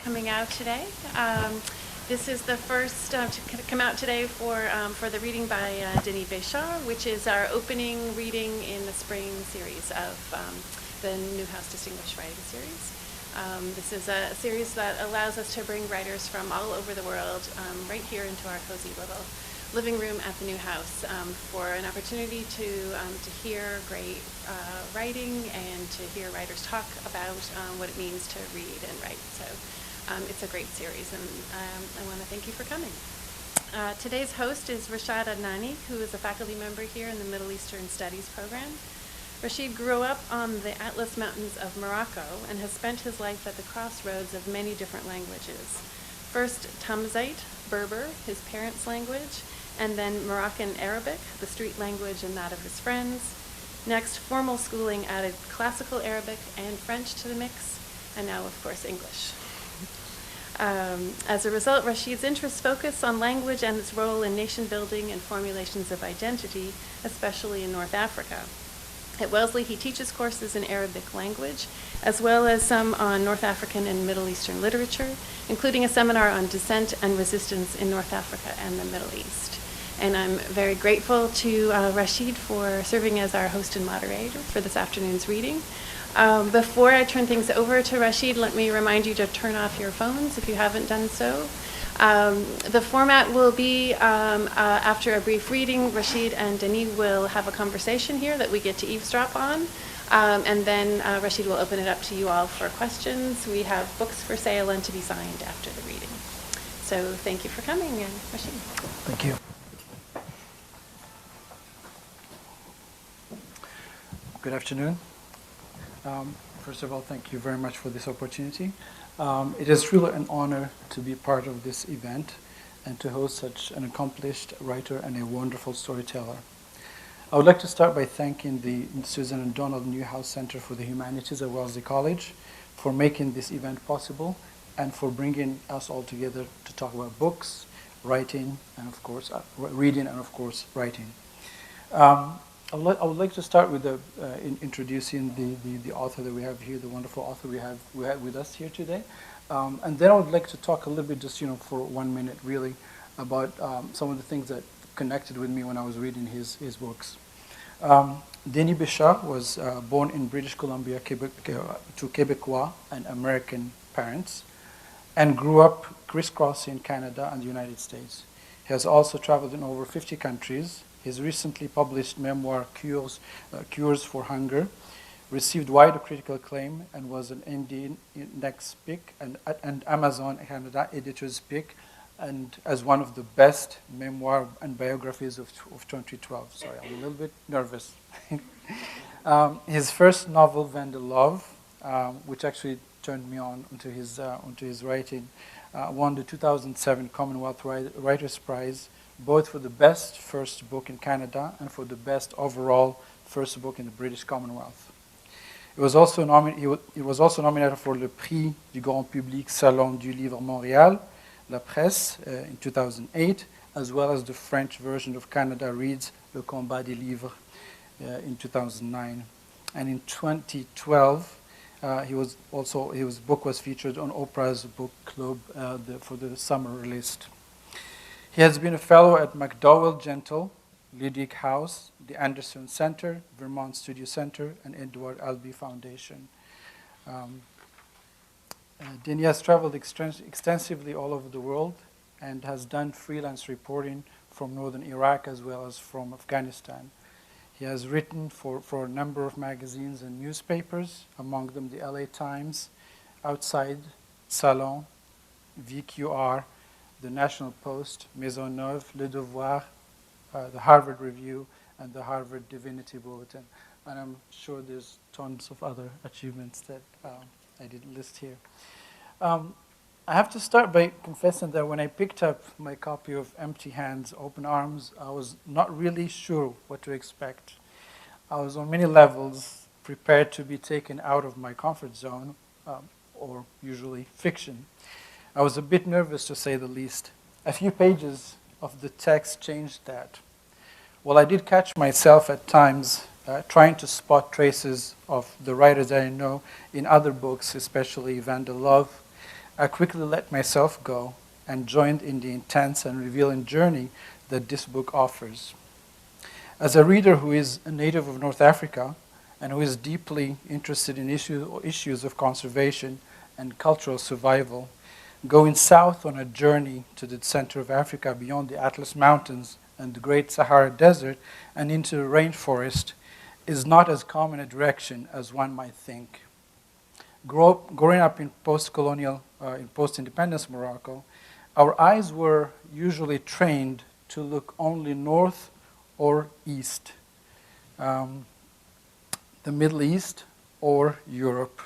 coming out today. This is the first to come out today for the reading by Deni Bechard, which is our opening reading in the spring series of the Newhouse Distinguished Writing Series. This is a series that allows us to bring writers from all over the world right here into our cozy little living room at the Newhouse for an opportunity to hear great writing and to hear writers talk about what it means to read and write. So it's a great series, and I want to thank you for coming. Today's host is Rashad Adnani, who is a faculty member here in the Middle Eastern Studies program. Rashid grew up on the Atlas Mountains of Morocco and has spent his life at the crossroads of many different languages. First Tamazight, Berber, his parents' language, and then Moroccan Arabic, the street language and that of his friends. Next, formal schooling added classical Arabic and French to the mix, and now, of course, English. As a result, Rashid's interests focus on language and its role in nation building and formulations of identity, especially in North Africa. At Wellesley, he teaches courses in Arabic language, as well as some on North African and Middle Eastern literature, including a seminar on dissent and resistance in North Africa and the Middle East. And I'm very grateful to Rashid for serving as our host and moderator for this afternoon's reading. Before I turn things over to Rashid, let me remind you to turn off your phones if you haven't done so. The format will be after a brief reading, Rashid and Deni will have a conversation here that we get to eavesdrop on. And then Rashid will open it up to you all for questions. We have books for sale and to be signed after the reading. So thank you for coming, and Rashid. Thank you. Good afternoon. First of all, thank you very much for this opportunity. It is really an honor to be part of this event and to host such an accomplished writer and a wonderful storyteller. I would like to start by thanking the Susan and Donald Newhouse Center for the Humanities at Wellesley College for making this event possible and for bringing us all together to talk about books, writing, and of course, reading and of course, writing. I would like to start with introducing the author that we have here, the wonderful author we have with us here today. And then I would like to talk a little bit, just for 1 minute really, about some of the things that connected with me when I was reading his books. Deni Bechard was born in British Columbia to Quebecois and American parents and grew up crisscrossing Canada and the United States. He has also traveled in over 50 countries. His recently published memoir, Cures for Hunger, received wide critical acclaim and was an indie Next Pick and Amazon Canada editor's pick, and as one of the best memoir and biographies of 2012. Sorry, I'm a little bit nervous. His first novel, Vandal Love, which actually turned me on onto his writing, won the 2007 Commonwealth Writers' Prize, both for the best first book in Canada and for the best overall first book in the British Commonwealth. He was also nominated for le Prix du Grand Public Salon du Livre Montréal, La Presse, in 2008, as well as the French version of Canada Reads Le Combat des Livres in 2009. And in 2012, his book was featured on Oprah's Book Club for the summer list. He has been a fellow at MacDowell Gentle, Lydic House, the Anderson Center, Vermont Studio Center, and Edward Albee Foundation. Deni has traveled extensively all over the world and has done freelance reporting from northern Iraq as well as from Afghanistan. He has written for a number of magazines and newspapers, among them the LA Times, Outside, Salon, VQR, the National Post, Maisonneuve, Le Devoir, the Harvard Review, and the Harvard Divinity Bulletin. And I'm sure there's tons of other achievements that I didn't list here. I have to start by confessing that when I picked up my copy of Empty Hands, Open Arms, I was not really sure what to expect. I was on many levels prepared to be taken out of my comfort zone, or usually fiction. I was a bit nervous, to say the least. A few pages of the text changed that. Well, I did catch myself at times trying to spot traces of the writers that I know in other books, especially Vandal Love, I quickly let myself go and joined in the intense and revealing journey that this book offers. As a reader who is a native of North Africa and who is deeply interested in issues of conservation and cultural survival, going south on a journey to the center of Africa beyond the Atlas Mountains and the Great Sahara Desert and into the rainforest is not as common a direction as one might think. Growing up in post-colonial, in post-independence Morocco, our eyes were usually trained to look only north or east, the Middle East or Europe.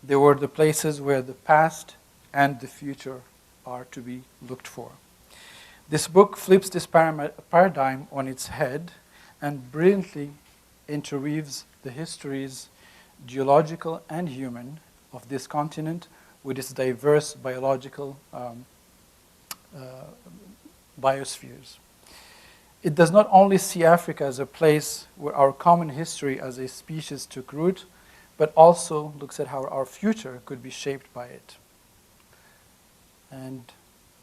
They were the places where the past and the future are to be looked for. This book flips this paradigm on its head and brilliantly interweaves the histories, geological and human, of this continent with its diverse biological biospheres. It does not only see Africa as a place where our common history as a species took root, but also looks at how our future could be shaped by it. And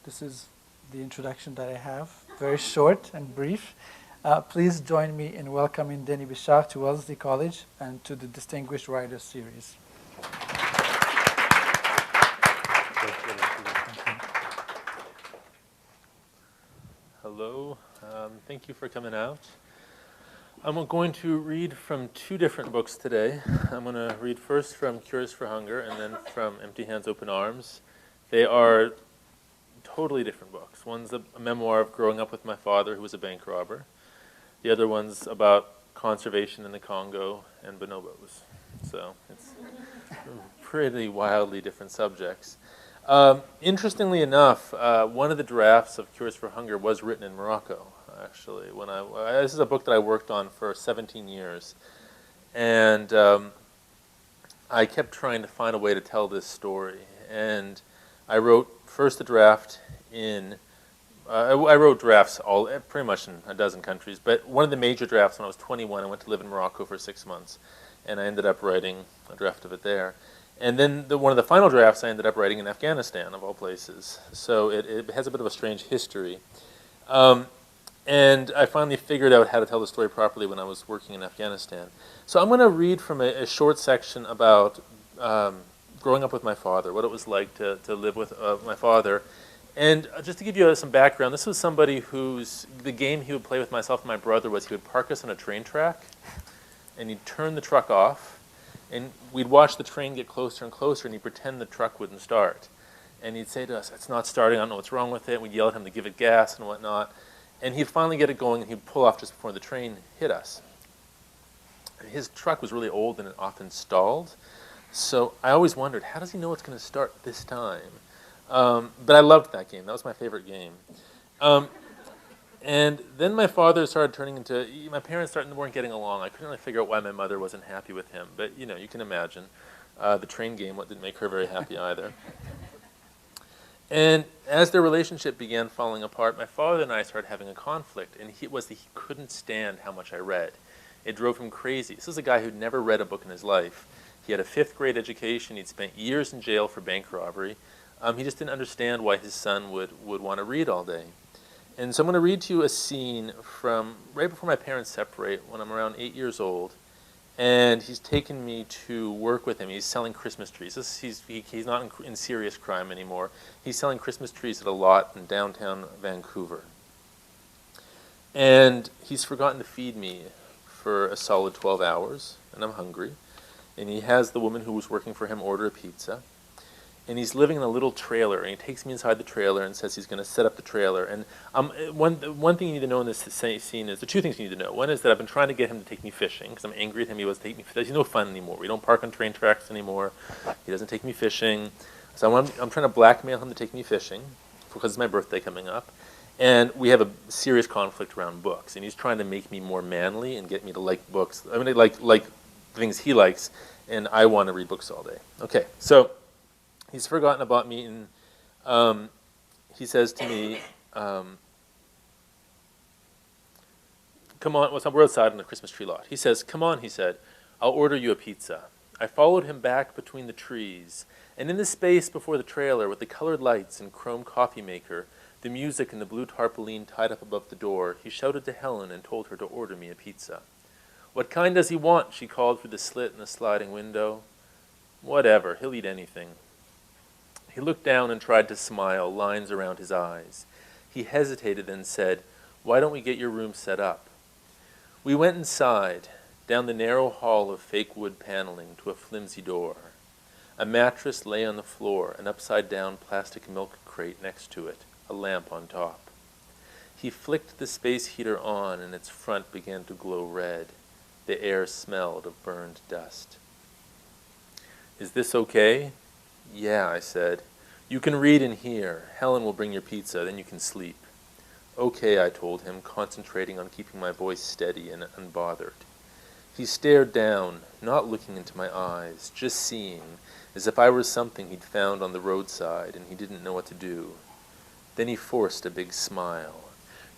this is the introduction that I have, very short and brief. Please join me in welcoming Deni Bechard to Wellesley College and to the Distinguished Writers Series. Hello, thank you for coming out. I'm going to read from two different books today. I'm going to read first from Cures for Hunger and then from Empty Hands, Open Arms. They are totally different books. One's a memoir of growing up with my father, who was a bank robber. The other one's about conservation in the Congo and bonobos. So it's pretty wildly different subjects. Interestingly enough, one of the drafts of Cures for Hunger was written in Morocco, actually. This is a book that I worked on for 17 years. And I kept trying to find a way to tell this story. And I wrote first a draft in, I wrote drafts pretty much in a dozen countries, but one of the major drafts when I was 21, I went to live in Morocco for 6 months, and I ended up writing a draft of it there. And then one of the final drafts I ended up writing in Afghanistan, of all places. So it has a bit of a strange history. And I finally figured out how to tell the story properly when I was working in Afghanistan. So I'm going to read from a short section about growing up with my father, what it was like to live with my father. And just to give you some background, this was somebody the game he would play with myself and my brother was he would park us on a train track, and he'd turn the truck off, and we'd watch the train get closer and closer, and he'd pretend the truck wouldn't start. And he'd say to us, "It's not starting, I don't know what's wrong with it." We'd yell at him to give it gas and whatnot. And he'd finally get it going, and he'd pull off just before the train hit us. His truck was really old, and it often stalled. So I always wondered, how does he know it's going to start this time? But I loved that game. That was my favorite game. And then my father started turning into, my parents weren't getting along. I couldn't really figure out why my mother wasn't happy with him. But, you know, you can imagine. The train game didn't make her very happy either. And as their relationship began falling apart, my father and I started having a conflict. And he couldn't stand how much I read. It drove him crazy. This is a guy who'd never read a book in his life. He had a 5th grade education. He'd spent years in jail for bank robbery. He just didn't understand why his son would want to read all day. And so I'm going to read to you a scene from right before my parents separate, when I'm around 8 years old. And he's taken me to work with him. He's selling Christmas trees. He's not in serious crime anymore. He's selling Christmas trees at a lot in downtown Vancouver. And he's forgotten to feed me for a solid 12 hours, and I'm hungry. And he has the woman who was working for him order a pizza. And he's living in a little trailer, and he takes me inside the trailer and says he's going to set up the trailer. And one thing you need to know in this scene is, the two things you need to know. One is that I've been trying to get him to take me fishing, because I'm angry at him. He wasn't taking me fishing. He's no fun anymore. We don't park on train tracks anymore. He doesn't take me fishing. So I'm trying to blackmail him to take me fishing, because it's my birthday coming up. And we have a serious conflict around books. And he's trying to make me more manly and get me to like books. I mean, like things he likes, and I want to read books all day. Okay, so he's forgotten about me, and he says to me, come on, we're outside in the Christmas tree lot. He says, "Come on," he said, "I'll order you a pizza." I followed him back between the trees, And in the space before the trailer, with the colored lights and chrome coffee maker, the music and the blue tarpaulin tied up above the door, he shouted to Helen and told her to order me a pizza. "What kind does he want?" she called through the slit in the sliding window. "Whatever, he'll eat anything." He looked down and tried to smile, lines around his eyes. He hesitated and said, "Why don't we get your room set up?" We went inside, down the narrow hall of fake wood paneling to a flimsy door. A mattress lay on the floor, an upside-down plastic milk crate next to it, a lamp on top. He flicked the space heater on and its front began to glow red. The air smelled of burned dust. "Is this okay?" "Yeah," I said. "You can read in here. Helen will bring your pizza, then you can sleep." "Okay," I told him, concentrating on keeping my voice steady and unbothered. He stared down, not looking into my eyes, just seeing, as if I were something he'd found on the roadside and he didn't know what to do. Then he forced a big smile.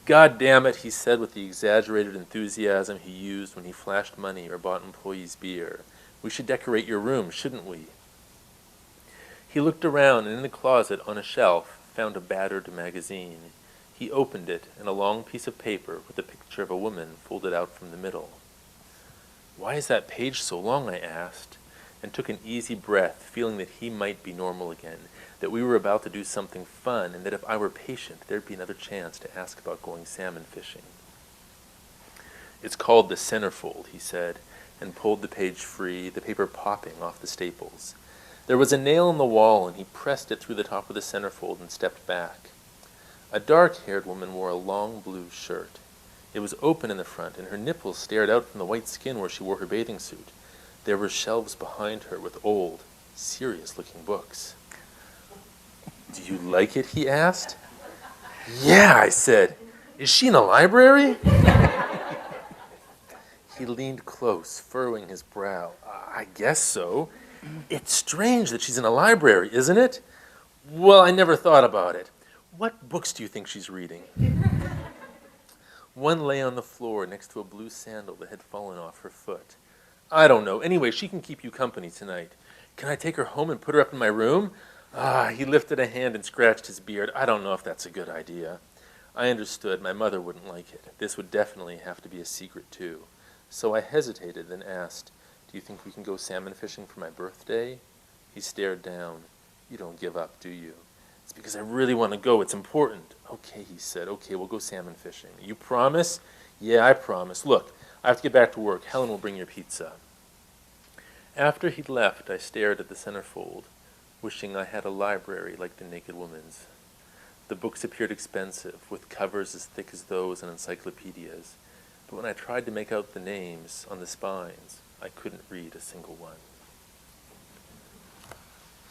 "God damn it," he said with the exaggerated enthusiasm he used when he flashed money or bought employees beer. "We should decorate your room, shouldn't we?" He looked around and in the closet on a shelf found a battered magazine. He opened it and a long piece of paper with a picture of a woman folded out from the middle. "Why is that page so long?" I asked, and took an easy breath, feeling that he might be normal again, that we were about to do something fun, and that if I were patient, there'd be another chance to ask about going salmon fishing. "It's called the centerfold," he said, and pulled the page free, the paper popping off the staples. There was a nail in the wall, and he pressed it through the top of the centerfold and stepped back. A dark-haired woman wore a long blue shirt. It was open in the front, and her nipples stared out from the white skin where she wore her bathing suit. There were shelves behind her with old, serious-looking books. "Do you like it?" he asked. "Yeah," I said. "Is she in a library?" He leaned close, furrowing his brow. "I guess so. It's strange that she's in a library, isn't it?" "Well, I never thought about it. What books do you think she's reading?" One lay on the floor next to a blue sandal that had fallen off her foot. "I don't know. Anyway, she can keep you company tonight. Can I take her home and put her up in my room?" He lifted a hand and scratched his beard. "I don't know if that's a good idea." I understood. My mother wouldn't like it. This would definitely have to be a secret, too. So I hesitated, then asked, "Do you think we can go salmon fishing for my birthday?" He stared down. "You don't give up, do you?" "It's because I really want to go. It's important." "Okay," he said. "Okay, we'll go salmon fishing. You promise?" "Yeah, I promise. Look, I have to get back to work. Helen will bring your pizza." After he'd left, I stared at the centerfold, wishing I had a library like the naked woman's. The books appeared expensive, with covers as thick as those in encyclopedias, but when I tried to make out the names on the spines, I couldn't read a single one.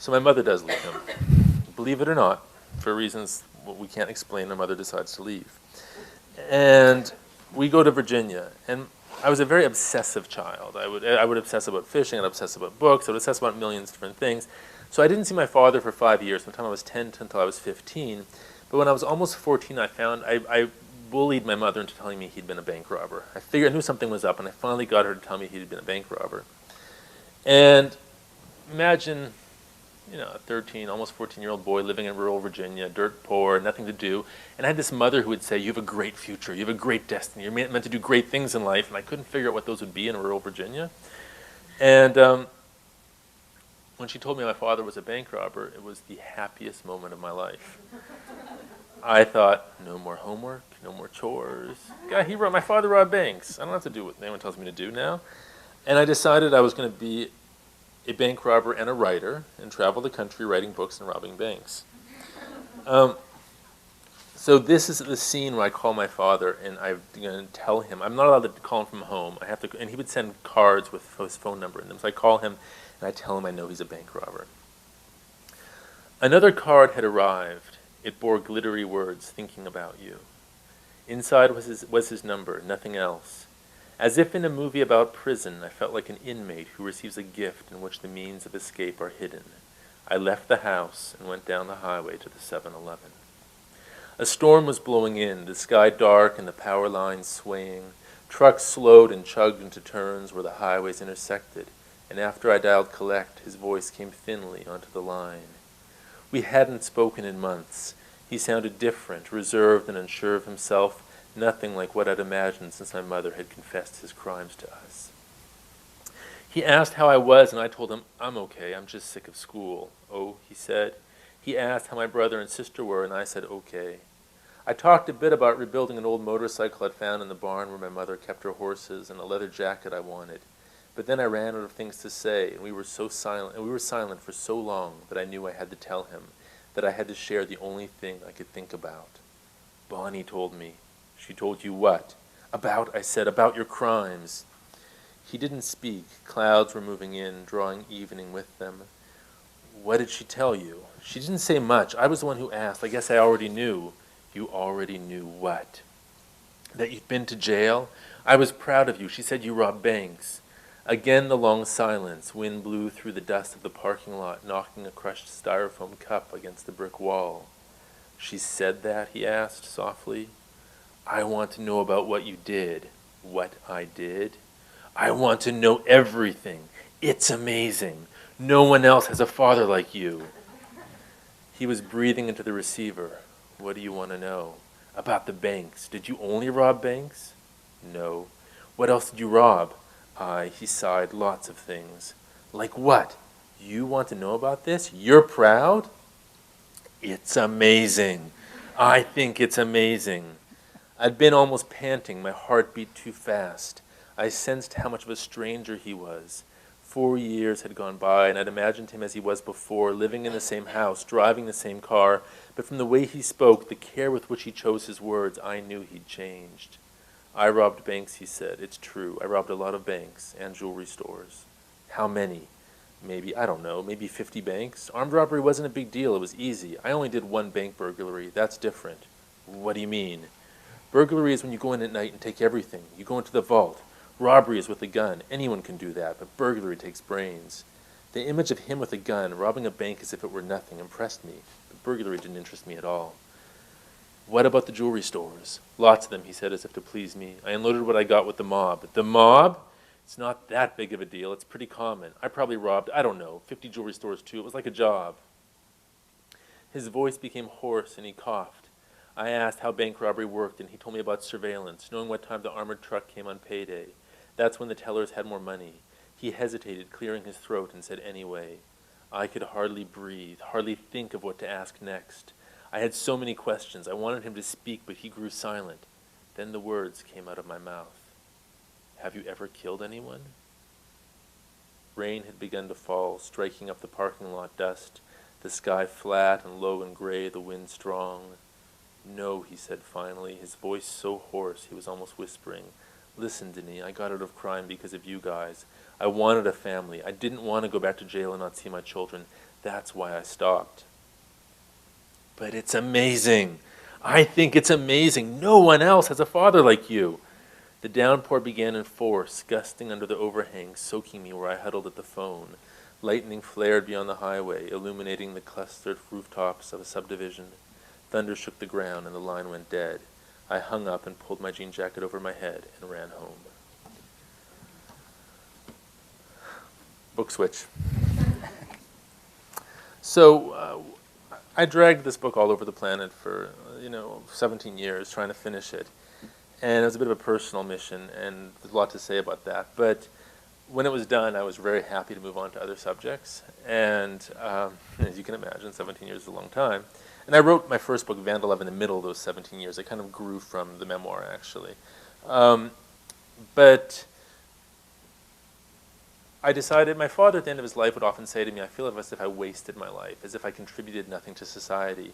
So my mother does leave him. Believe it or not, for reasons we can't explain, my mother decides to leave. And we go to Virginia, and I was a very obsessive child. I would obsess about fishing, I'd obsess about books, I would obsess about millions of different things. So I didn't see my father for 5 years, from the time I was 10 until I was 15. But when I was almost 14, I bullied my mother into telling me he'd been a bank robber. I knew something was up, and I finally got her to tell me he'd been a bank robber. And imagine, a 13, almost 14-year-old boy living in rural Virginia, dirt poor, nothing to do. And I had this mother who would say, "You have a great future, you have a great destiny, you're meant to do great things in life." And I couldn't figure out what those would be in rural Virginia. And when she told me my father was a bank robber, it was the happiest moment of my life. I thought, no more homework, no more chores. My father robbed banks. I don't have to do what anyone tells me to do now. And I decided I was going to be a bank robber and a writer and travel the country writing books and robbing banks. So this is the scene where I call my father and I'm going to tell him. I'm not allowed to call him from home. And he would send cards with his phone number in them. So I call him and I tell him I know he's a bank robber. Another card had arrived. It bore glittery words, "Thinking about you." Inside was his number, nothing else. As if in a movie about prison, I felt like an inmate who receives a gift in which the means of escape are hidden. I left the house and went down the highway to the 7-Eleven. A storm was blowing in, the sky dark and the power lines swaying. Trucks slowed and chugged into turns where the highways intersected, and after I dialed collect, his voice came thinly onto the line. We hadn't spoken in months. He sounded different, reserved and unsure of himself, nothing like what I'd imagined since my mother had confessed his crimes to us. He asked how I was, and I told him, I'm okay, I'm just sick of school. Oh, he said. He asked how my brother and sister were, and I said, okay. I talked a bit about rebuilding an old motorcycle I'd found in the barn where my mother kept her horses and a leather jacket I wanted. But then I ran out of things to say, and we were silent for so long that I knew I had to tell him, that I had to share the only thing I could think about. Bonnie told me. She told you what? About, I said, about your crimes. He didn't speak. Clouds were moving in, drawing evening with them. What did she tell you? She didn't say much. I was the one who asked. I guess I already knew. You already knew what? That you'd been to jail? I was proud of you. She said you robbed banks. Again the long silence. Wind blew through the dust of the parking lot, knocking a crushed styrofoam cup against the brick wall. She said that? He asked softly. I want to know about what you did. What I did? I want to know everything. It's amazing. No one else has a father like you. He was breathing into the receiver. What do you want to know? About the banks. Did you only rob banks? No. What else did you rob? He sighed, lots of things. Like what? You want to know about this? You're proud? It's amazing. I think it's amazing. I'd been almost panting, my heart beat too fast. I sensed how much of a stranger he was. 4 years had gone by, and I'd imagined him as he was before, living in the same house, driving the same car, but from the way he spoke, the care with which he chose his words, I knew he'd changed. I robbed banks, he said. It's true. I robbed a lot of banks and jewelry stores. How many? Maybe, I don't know, maybe 50 banks. Armed robbery wasn't a big deal. It was easy. I only did one bank burglary. That's different. What do you mean? Burglary is when you go in at night and take everything. You go into the vault. Robbery is with a gun. Anyone can do that, but burglary takes brains. The image of him with a gun, robbing a bank as if it were nothing, impressed me. But burglary didn't interest me at all. What about the jewelry stores? Lots of them, he said, as if to please me. I unloaded what I got with the mob. The mob? It's not that big of a deal. It's pretty common. I probably robbed, I don't know, 50 jewelry stores too. It was like a job. His voice became hoarse and he coughed. I asked how bank robbery worked, and he told me about surveillance, knowing what time the armored truck came on payday. That's when the tellers had more money. He hesitated, clearing his throat, and said, anyway. I could hardly breathe, hardly think of what to ask next. I had so many questions. I wanted him to speak, but he grew silent. Then the words came out of my mouth. Have you ever killed anyone? Rain had begun to fall, striking up the parking lot dust, the sky flat and low and gray, the wind strong. No, he said finally, his voice so hoarse he was almost whispering. Listen, Deni, I got out of crime because of you guys. I wanted a family. I didn't want to go back to jail and not see my children. That's why I stopped. But it's amazing. I think it's amazing. No one else has a father like you. The downpour began in force, gusting under the overhang, soaking me where I huddled at the phone. Lightning flared beyond the highway, illuminating the clustered rooftops of a subdivision. Thunder shook the ground and the line went dead. I hung up and pulled my jean jacket over my head and ran home. Book switch. So I dragged this book all over the planet for 17 years trying to finish it. And it was a bit of a personal mission, and there's a lot to say about that. But when it was done, I was very happy to move on to other subjects. And as you can imagine, 17 years is a long time. And I wrote my first book, Vandalove, in the middle of those 17 years. It kind of grew from the memoir, actually. But I decided, my father at the end of his life would often say to me, I feel as if I wasted my life, as if I contributed nothing to society.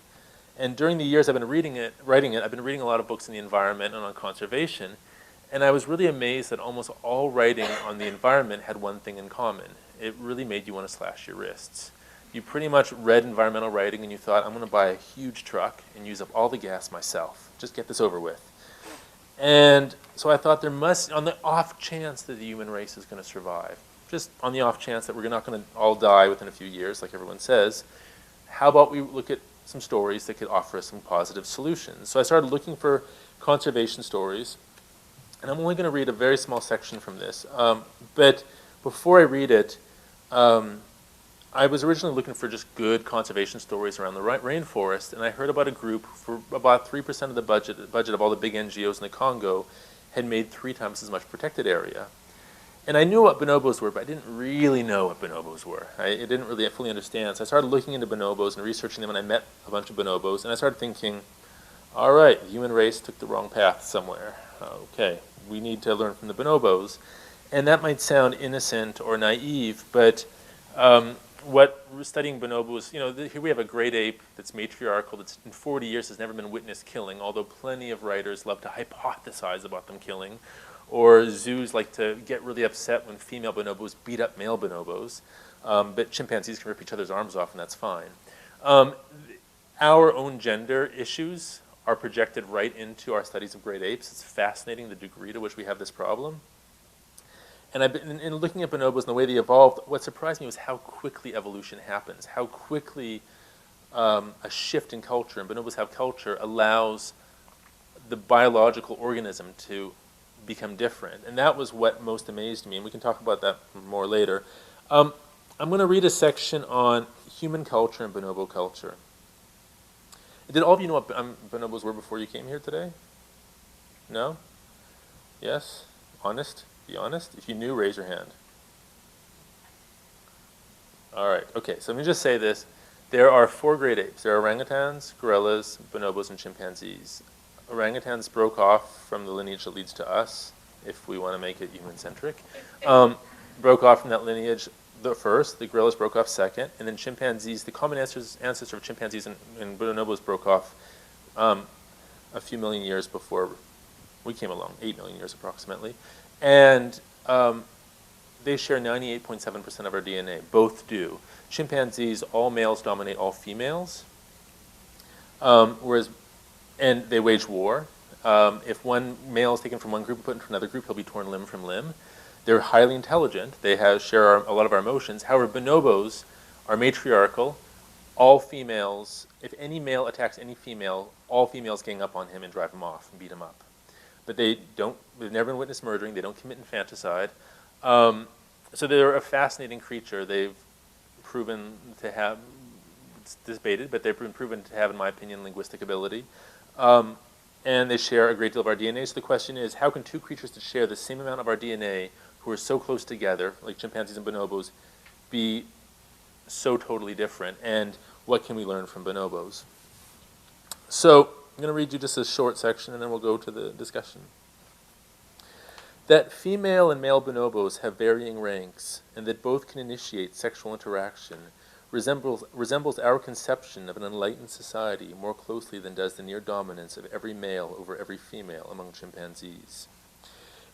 And during the years I've been writing it, I've been reading a lot of books on the environment and on conservation. And I was really amazed that almost all writing on the environment had one thing in common. It really made you want to slash your wrists. You pretty much read environmental writing and you thought, I'm going to buy a huge truck and use up all the gas myself. Just get this over with. And so I thought there must, on the off chance that the human race is going to survive, just on the off chance that we're not going to all die within a few years, like everyone says, how about we look at some stories that could offer us some positive solutions. So I started looking for conservation stories, and I'm only going to read a very small section from this. But before I read it, I was originally looking for just good conservation stories around the rainforest, and I heard about a group for about 3% of the budget of all the big NGOs in the Congo had made 3 times as much protected area. And I knew what bonobos were, but I didn't really know what bonobos were. I didn't really fully understand. So I started looking into bonobos and researching them, and I met a bunch of bonobos, and I started thinking, all right, the human race took the wrong path somewhere. Okay, we need to learn from the bonobos. And that might sound innocent or naive, but what studying bonobos, here we have a great ape that's matriarchal, that's in 40 years has never been witnessed killing, although plenty of writers love to hypothesize about them killing. Or zoos like to get really upset when female bonobos beat up male bonobos, but chimpanzees can rip each other's arms off, and that's fine. Our own gender issues are projected right into our studies of great apes. It's fascinating the degree to which we have this problem. And I've been in looking at bonobos and the way they evolved, what surprised me was how quickly evolution happens, how quickly a shift in culture, and bonobos have culture, allows the biological organism to become different. And that was what most amazed me, and we can talk about that more later. I'm going to read a section on human culture and bonobo culture. Did all of you know what bonobos were before you came here today? No? Yes? Honest? Be honest. If you knew, raise your hand. All right. Okay. So let me just say this. There are 4 great apes. There are orangutans, gorillas, bonobos, and chimpanzees. Orangutans broke off from the lineage that leads to us, if we want to make it human-centric. Broke off from that lineage first. The gorillas broke off second. And then chimpanzees, the common ancestor of chimpanzees and bonobos broke off a few million years before we came along, 8 million years approximately. And they share 98.7% of our DNA. Both do. Chimpanzees, all males dominate all females, and they wage war. If one male is taken from one group and put into another group, he'll be torn limb from limb. They're highly intelligent. They share a lot of our emotions. However, bonobos are matriarchal. All females, if any male attacks any female, all females gang up on him and drive him off and beat him up. But they've never been witnessed murdering, they don't commit infanticide. So they're a fascinating creature. They've proven to have, it's debated, but they've been proven to have, in my opinion, linguistic ability. And they share a great deal of our DNA. So the question is, how can 2 creatures that share the same amount of our DNA, who are so close together, like chimpanzees and bonobos, be so totally different? And what can we learn from bonobos? So I'm going to read you just a short section, and then we'll go to the discussion. That female and male bonobos have varying ranks, and that both can initiate sexual interaction, resembles our conception of an enlightened society more closely than does the near dominance of every male over every female among chimpanzees.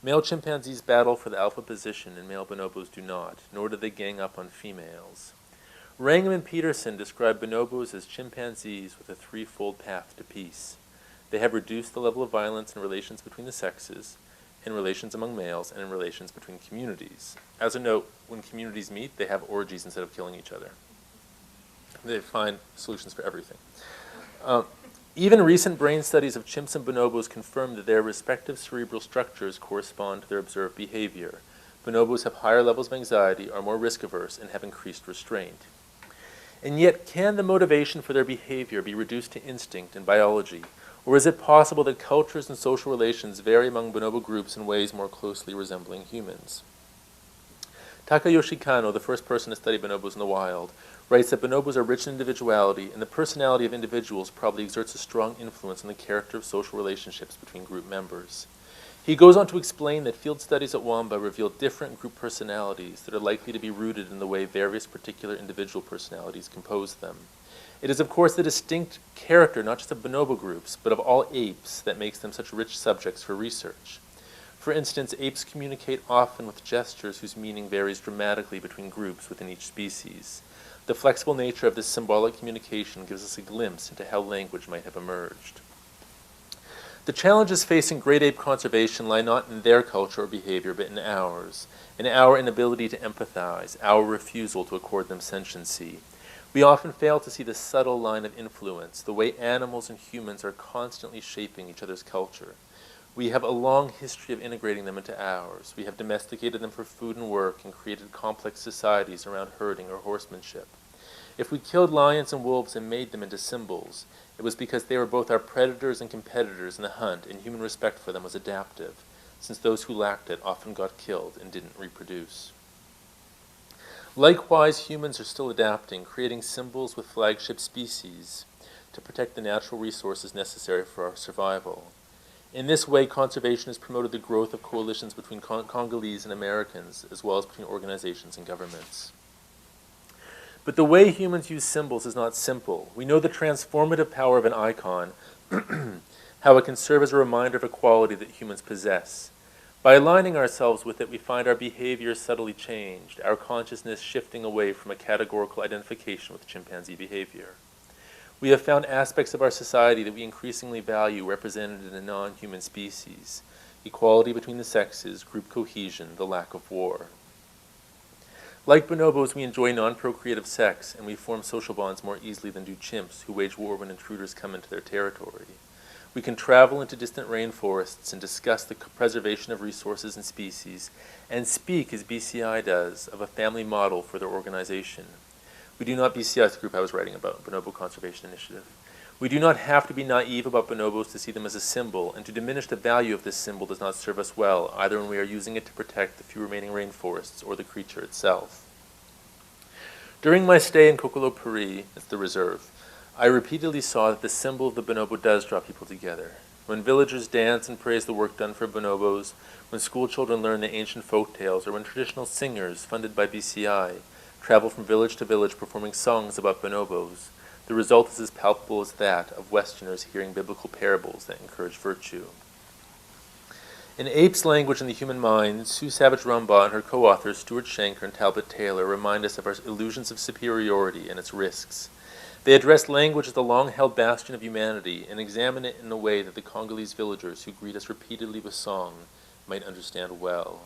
Male chimpanzees battle for the alpha position, and male bonobos do not, nor do they gang up on females. Wrangham and Peterson describe bonobos as chimpanzees with a 3-fold path to peace. They have reduced the level of violence in relations between the sexes, in relations among males, and in relations between communities. As a note, when communities meet, they have orgies instead of killing each other. They find solutions for everything. Even recent brain studies of chimps and bonobos confirm that their respective cerebral structures correspond to their observed behavior. Bonobos have higher levels of anxiety, are more risk-averse, and have increased restraint. And yet, can the motivation for their behavior be reduced to instinct and biology? Or is it possible that cultures and social relations vary among bonobo groups in ways more closely resembling humans? Takayoshi Kano, the first person to study bonobos in the wild, writes that bonobos are rich in individuality, and the personality of individuals probably exerts a strong influence on the character of social relationships between group members. He goes on to explain that field studies at Wamba reveal different group personalities that are likely to be rooted in the way various particular individual personalities compose them. It is, of course, the distinct character, not just of bonobo groups, but of all apes that makes them such rich subjects for research. For instance, apes communicate often with gestures whose meaning varies dramatically between groups within each species. The flexible nature of this symbolic communication gives us a glimpse into how language might have emerged. The challenges facing great ape conservation lie not in their culture or behavior, but in ours, in our inability to empathize, our refusal to accord them sentiency. We often fail to see the subtle line of influence, the way animals and humans are constantly shaping each other's culture. We have a long history of integrating them into ours. We have domesticated them for food and work and created complex societies around herding or horsemanship. If we killed lions and wolves and made them into symbols, it was because they were both our predators and competitors in the hunt, and human respect for them was adaptive, since those who lacked it often got killed and didn't reproduce. Likewise, humans are still adapting, creating symbols with flagship species to protect the natural resources necessary for our survival. In this way, conservation has promoted the growth of coalitions between Congolese and Americans, as well as between organizations and governments. But the way humans use symbols is not simple. We know the transformative power of an icon, how it can serve as a reminder of a quality that humans possess. By aligning ourselves with it, we find our behavior subtly changed, our consciousness shifting away from a categorical identification with chimpanzee behavior. We have found aspects of our society that we increasingly value represented in a non-human species: equality between the sexes, group cohesion, the lack of war. Like bonobos, we enjoy non-procreative sex, and we form social bonds more easily than do chimps, who wage war when intruders come into their territory. We can travel into distant rainforests and discuss the preservation of resources and species, and speak, as BCI does, of a family model for their organization. We do not, BCI is the group I was writing about, Bonobo Conservation Initiative. We do not have to be naive about bonobos to see them as a symbol, and to diminish the value of this symbol does not serve us well, either when we are using it to protect the few remaining rainforests or the creature itself. During my stay in Kokolo Puri, it's the reserve, I repeatedly saw that the symbol of the bonobo does draw people together. When villagers dance and praise the work done for bonobos, when school children learn the ancient folk tales, or when traditional singers, funded by BCI, travel from village to village performing songs about bonobos, the result is as palpable as that of Westerners hearing biblical parables that encourage virtue. In Ape's Language and the Human Mind, Sue Savage-Rumbaugh and her co-authors Stuart Shanker and Talbot Taylor remind us of our illusions of superiority and its risks. They address language as the long-held bastion of humanity and examine it in a way that the Congolese villagers who greet us repeatedly with song might understand well.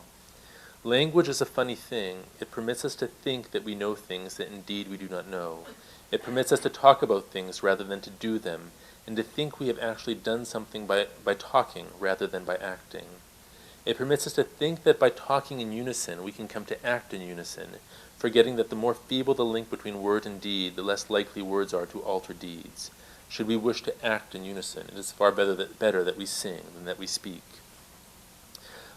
Language is a funny thing. It permits us to think that we know things that indeed we do not know. It permits us to talk about things rather than to do them, and to think we have actually done something by talking rather than by acting. It permits us to think that by talking in unison we can come to act in unison, forgetting that the more feeble the link between word and deed, the less likely words are to alter deeds. Should we wish to act in unison, it is far better that we sing than that we speak.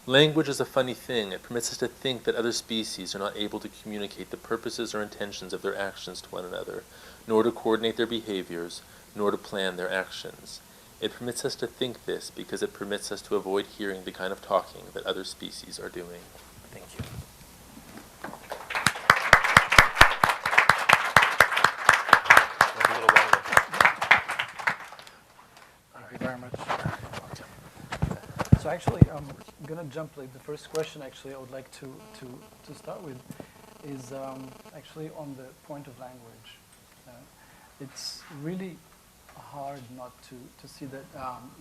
Language is a funny thing. It permits us to think that other species are not able to communicate the purposes or intentions of their actions to one another, nor to coordinate their behaviors, nor to plan their actions. It permits us to think this because it permits us to avoid hearing the kind of talking that other species are doing. Thank you. Thank you very much. So actually, I'm going to jump, the first question actually I would like to start with is actually on the point of language. It's really hard not to see that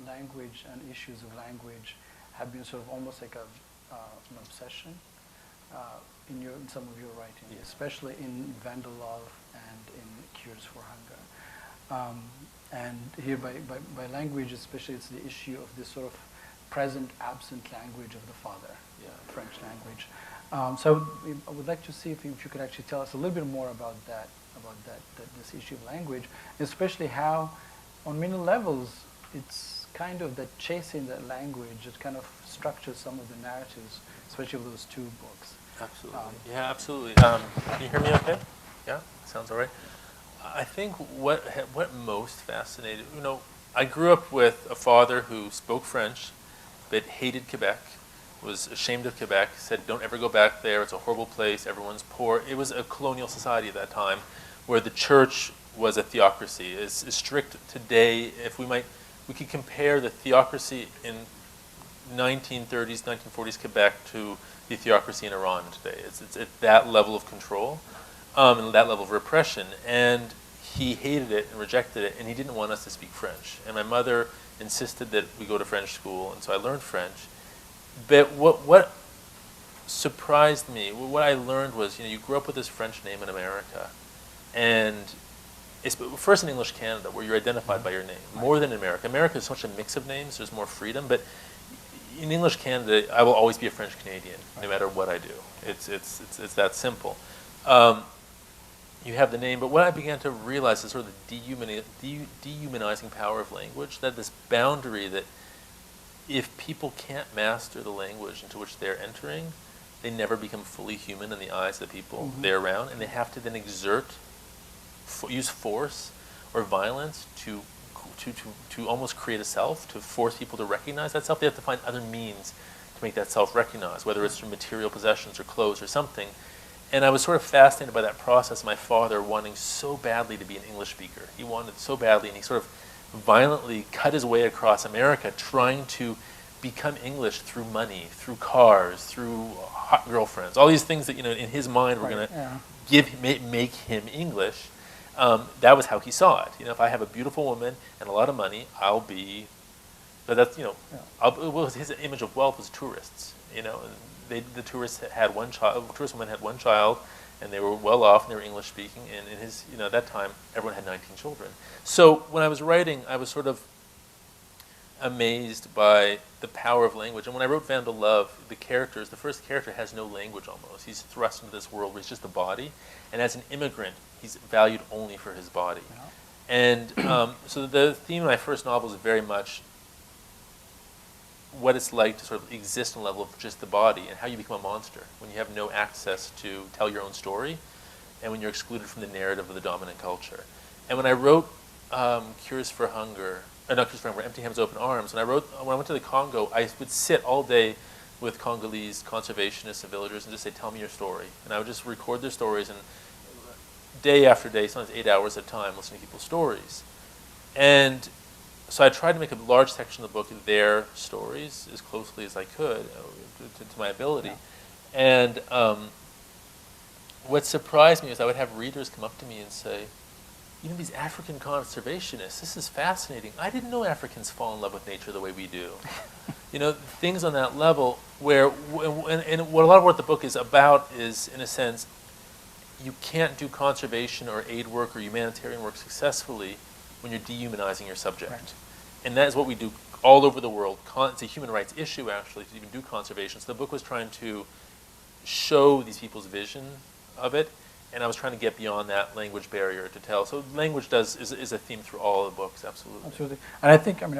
language and issues of language have been sort of almost like an obsession in some of your writing, yes, especially in Vandal Love and in Cures for Hunger. And here by language especially, it's the issue of this sort of present absent language of the father, French language. So I would like to see if you could actually tell us a little bit more about this issue of language, especially how, on many levels, it's kind of that chasing that language that kind of structures some of the narratives, especially of those two books. Absolutely. Yeah, absolutely. Can you hear me okay? Yeah? Sounds all right. I think what most fascinated, I grew up with a father who spoke French, but hated Quebec, was ashamed of Quebec, said don't ever go back there, it's a horrible place, everyone's poor. It was a colonial society at that time where the church was a theocracy. As strict today, if we could compare the theocracy in 1930s, 1940s Quebec to the theocracy in Iran today. It's at that level of control and that level of repression. And he hated it and rejected it, and he didn't want us to speak French. And my mother insisted that we go to French school, and so I learned French. But what surprised me, what I learned was, you grew up with this French name in America, and it's first in English Canada, where you're identified by your name, more than in America. America is such a mix of names, there's more freedom, but in English Canada, I will always be a French Canadian, no matter what I do. It's that simple. You have the name, but what I began to realize is sort of the dehumanizing power of language, that this boundary that if people can't master the language into which they're entering, they never become fully human in the eyes of the people they're around, and they have to then use force or violence to almost create a self, to force people to recognize that self. They have to find other means to make that self recognized, whether it's through material possessions or clothes or something. And I was sort of fascinated by that process. My father wanting so badly to be an English speaker. He wanted so badly, and he sort of violently cut his way across America trying to become English through money, through cars, through hot girlfriends, all these things that, in his mind were going to make him English. That was how he saw it. If I have a beautiful woman and a lot of money, I'll be. But that's his image of wealth was tourists. And the tourists had one child. The tourist woman had one child, and they were well off, and they were English speaking. And in his, at that time, everyone had 19 children. So when I was writing, I was sort of amazed by the power of language. And when I wrote Vandal Love, the first character has no language almost. He's thrust into this world where he's just a body. And as an immigrant, he's valued only for his body. Yeah. And so the theme of my first novel is very much what it's like to sort of exist on the level of just the body, and how you become a monster when you have no access to tell your own story, and when you're excluded from the narrative of the dominant culture. And when I wrote Cures for Hunger, Empty Hands, Open Arms, when I went to the Congo, I would sit all day with Congolese conservationists and villagers and just say, tell me your story. And I would just record their stories, and day after day, sometimes 8 hours at a time, listening to people's stories. And so I tried to make a large section of the book their stories as closely as I could, to my ability. Yeah. And what surprised me is I would have readers come up to me and say, these African conservationists, this is fascinating. I didn't know Africans fall in love with nature the way we do. Things on that level where, and what a lot of what the book is about is, in a sense, you can't do conservation or aid work or humanitarian work successfully when you're dehumanizing your subject. Right. And that is what we do all over the world. It's a human rights issue, actually, to even do conservation. So the book was trying to show these people's vision of it, and I was trying to get beyond that language barrier to tell. So language is a theme through all the books, absolutely. Absolutely. And I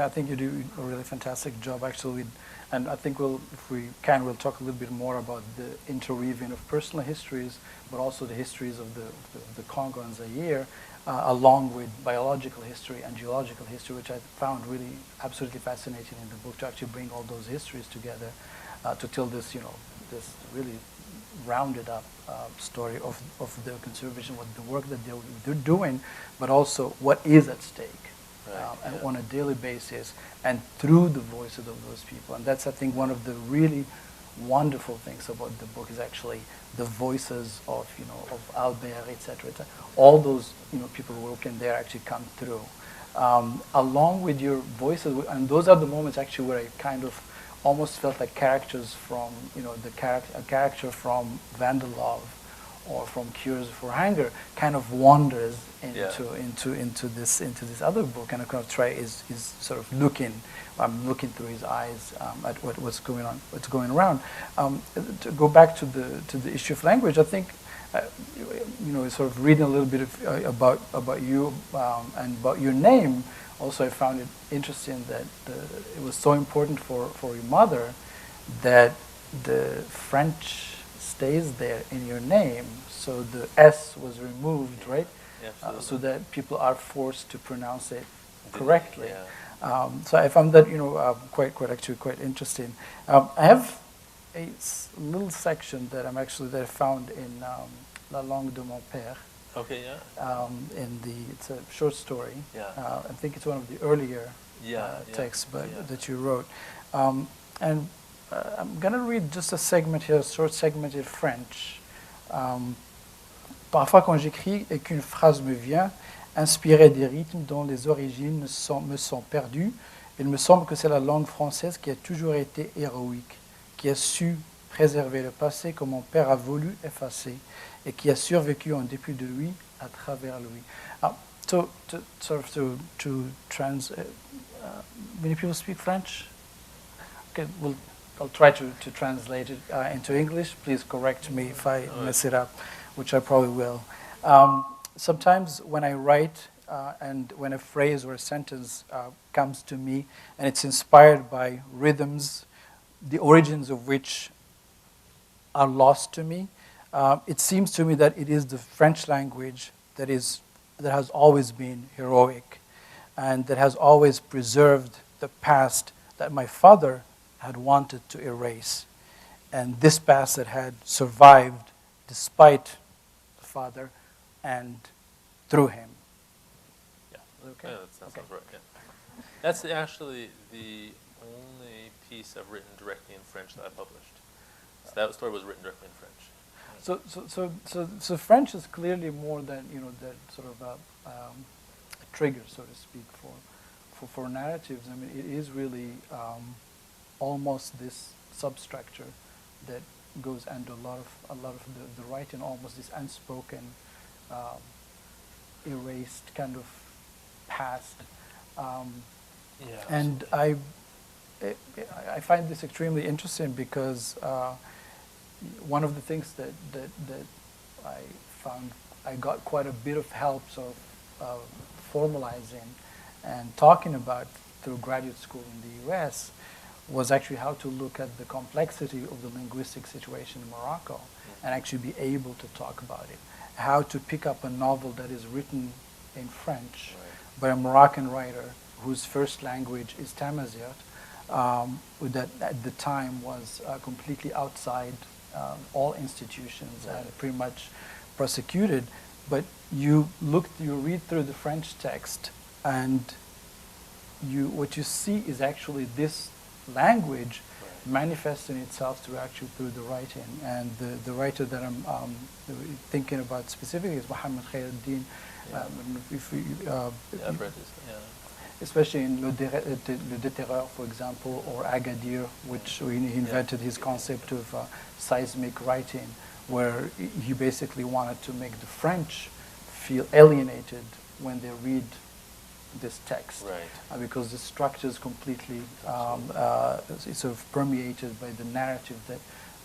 think you do a really fantastic job, actually. And I think if we can, we'll talk a little bit more about the interweaving of personal histories, but also the histories of the Congo and Zaire, along with biological history and geological history, which I found really absolutely fascinating in the book, to actually bring all those histories together to tell this, this really rounded up story of the conservation, what the work that they're doing, but also what is at stake. And on a daily basis, and through the voices of those people. And that's, I think, one of the really wonderful things about the book is actually the voices of, of Albert, etc. All those, people working there actually come through, along with your voices. And those are the moments actually where I kind of almost felt like characters from, a character from Vandal Love or from Cures for Hunger kind of wanders into this other book, and I kind of try is sort of looking through his eyes at what's going around. To go back to the issue of language, I think sort of reading a little bit about you and about your name. Also, I found it interesting that it was so important for your mother that the French stays there in your name, so the S was removed, right? Yeah, so that people are forced to pronounce it correctly. Yeah. So I found that quite interesting. I have a little section that I found in La Langue de Mon Père. Okay, yeah. It's a short story. Yeah. I think it's one of the earlier texts that you wrote. And I'm going to read just a segment here, a short segment in French. Parfois, quand j'écris et qu'une phrase me vient, inspirée des rythmes dont les origines me sont perdues, il me semble que c'est la langue française qui a toujours été héroïque, qui a su préserver le passé que mon père a voulu effacer, et qui a survécu en dépit de lui, à travers lui. Many people speak French. Okay, I'll try to translate it into English. Please correct me if I mess it up, which I probably will. Sometimes when I write and when a phrase or a sentence comes to me and it's inspired by rhythms, the origins of which are lost to me, it seems to me that it is the French language that has always been heroic and that has always preserved the past that my father had wanted to erase. And this past that had survived despite the father and through him. Yeah. Okay. Yeah, that sounds right. Yeah. That's actually the only piece I've written directly in French that I published. So that story was written directly in French. So French is clearly more than that sort of a trigger, so to speak, for narratives. I mean, it is really almost this substructure that goes under a lot of the writing, almost this unspoken, erased kind of past. And I find this extremely interesting because one of the things that I found I got quite a bit of help sort of formalizing and talking about through graduate school in the US was actually how to look at the complexity of the linguistic situation in Morocco and actually be able to talk about it. How to pick up a novel that is written in French by a Moroccan writer whose first language is Tamazight, that at the time was completely outside all institutions and pretty much prosecuted. But you read through the French text, and what you see is actually this language manifesting itself through the writing. And the writer that I'm thinking about specifically is Mohammed Khairuddin. Especially in Le Déterreur, for example, or Agadir, which he invented his concept of seismic writing, where he basically wanted to make the French feel alienated when they read this text, because the structure is completely sort of permeated by the narrative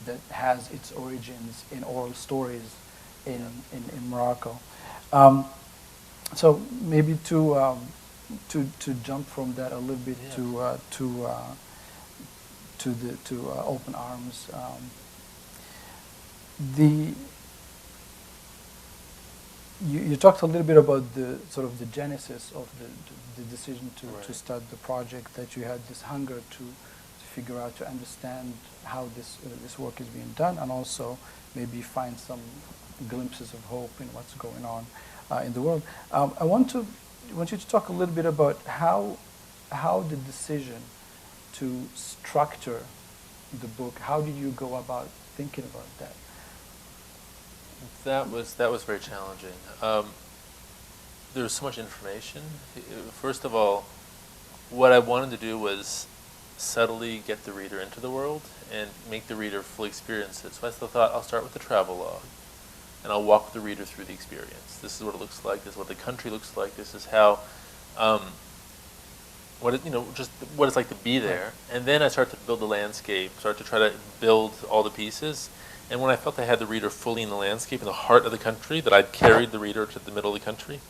that has its origins in oral stories in Morocco. So maybe to jump from that a little bit to Open Arms. You talked a little bit about the sort of the genesis of the decision to start the project, that you had this hunger to figure out, to understand how this work is being done, and also maybe find some glimpses of hope in what's going on in the world. I want you to talk a little bit about how the decision to structure the book, how did you go about thinking about that? That was very challenging. There was so much information. First of all, what I wanted to do was subtly get the reader into the world and make the reader fully experience it. So I still thought I'll start with the travelogue, and I'll walk the reader through the experience. This is what it looks like. This is what the country looks like. This is how, just what it's like to be there. And then I started to build the landscape, started to try to build all the pieces. And when I felt I had the reader fully in the landscape, in the heart of the country, that I'd carried the reader to the middle of the country,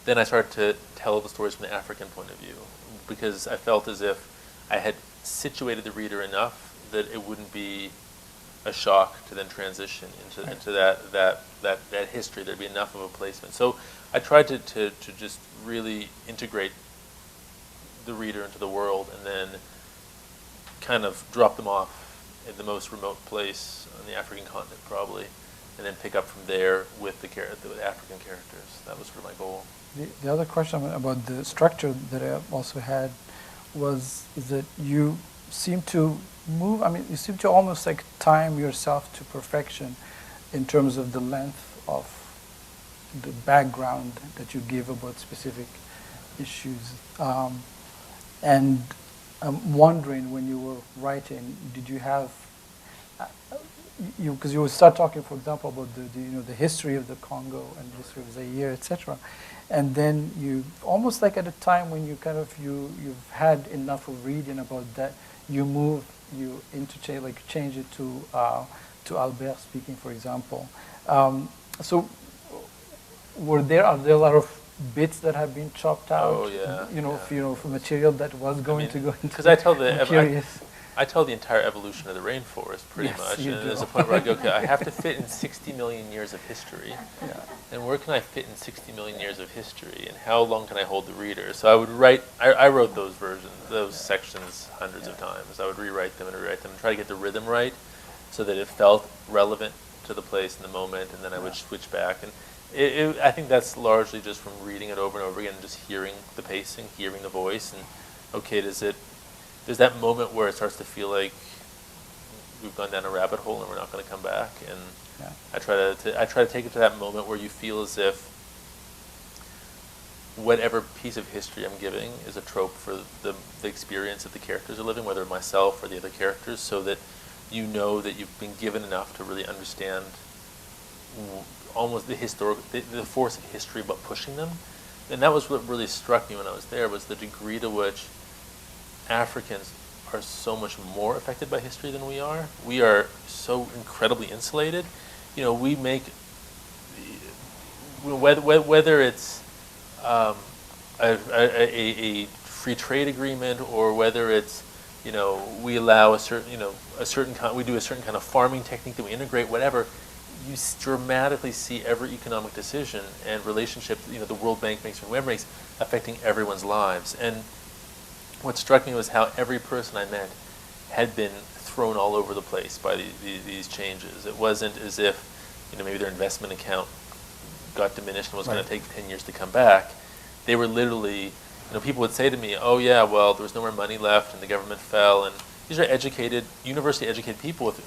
then I started to tell the stories from the African point of view, because I felt as if I had situated the reader enough that it wouldn't be a shock to then transition into that history. There'd be enough of a placement. So I tried to just really integrate the reader into the world, and then kind of drop them off in the most remote place on the African continent, probably, and then pick up from there with the African characters. That was sort of my goal. The other question about the structure that I also had is that you seem to you seem to almost like time yourself to perfection in terms of the length of the background that you give about specific issues. And I'm wondering, when you were writing, did you have because you would start talking, for example, about the history of the Congo and the history of Zaire, etc., and then you almost like at a time when you kind of you've had enough of reading about that, you interchange, like change it to Albert speaking, for example. So are there a lot of bits that have been chopped out? Oh, yeah, For material that was going to go into. Because I tell I'm curious. I tell the entire evolution of the rainforest pretty Yes, much, you and do. there's a point where I go, okay, I have to fit in 60 million years of history, Yeah. and where can I fit in 60 million years of history, and how long can I hold the reader? So I would I wrote those those sections hundreds of times. I would rewrite them and try to get the rhythm right, so that it felt relevant to the place and the moment, and then I would switch back. And I think that's largely just from reading it over and over again, and just hearing the pacing, hearing the voice, and okay, there's that moment where it starts to feel like we've gone down a rabbit hole and we're not going to come back. And Yeah. I try to take it to that moment where you feel as if whatever piece of history I'm giving is a trope for the experience that the characters are living, whether myself or the other characters, so that you know that you've been given enough to really understand almost the force of history about pushing them. And that was what really struck me when I was there, was the degree to which Africans are so much more affected by history than we are. We are so incredibly insulated. We make, whether it's a free trade agreement, or whether it's, we allow we do a certain kind of farming technique that we integrate, whatever, you dramatically see every economic decision and relationship, the World Bank makes or whoever makes, affecting everyone's lives. And what struck me was how every person I met had been thrown all over the place by these changes. It wasn't as if, maybe their investment account got diminished and was going to take 10 years to come back. They were literally, people would say to me, oh yeah, well, there was no more money left and the government fell. And these are university-educated people with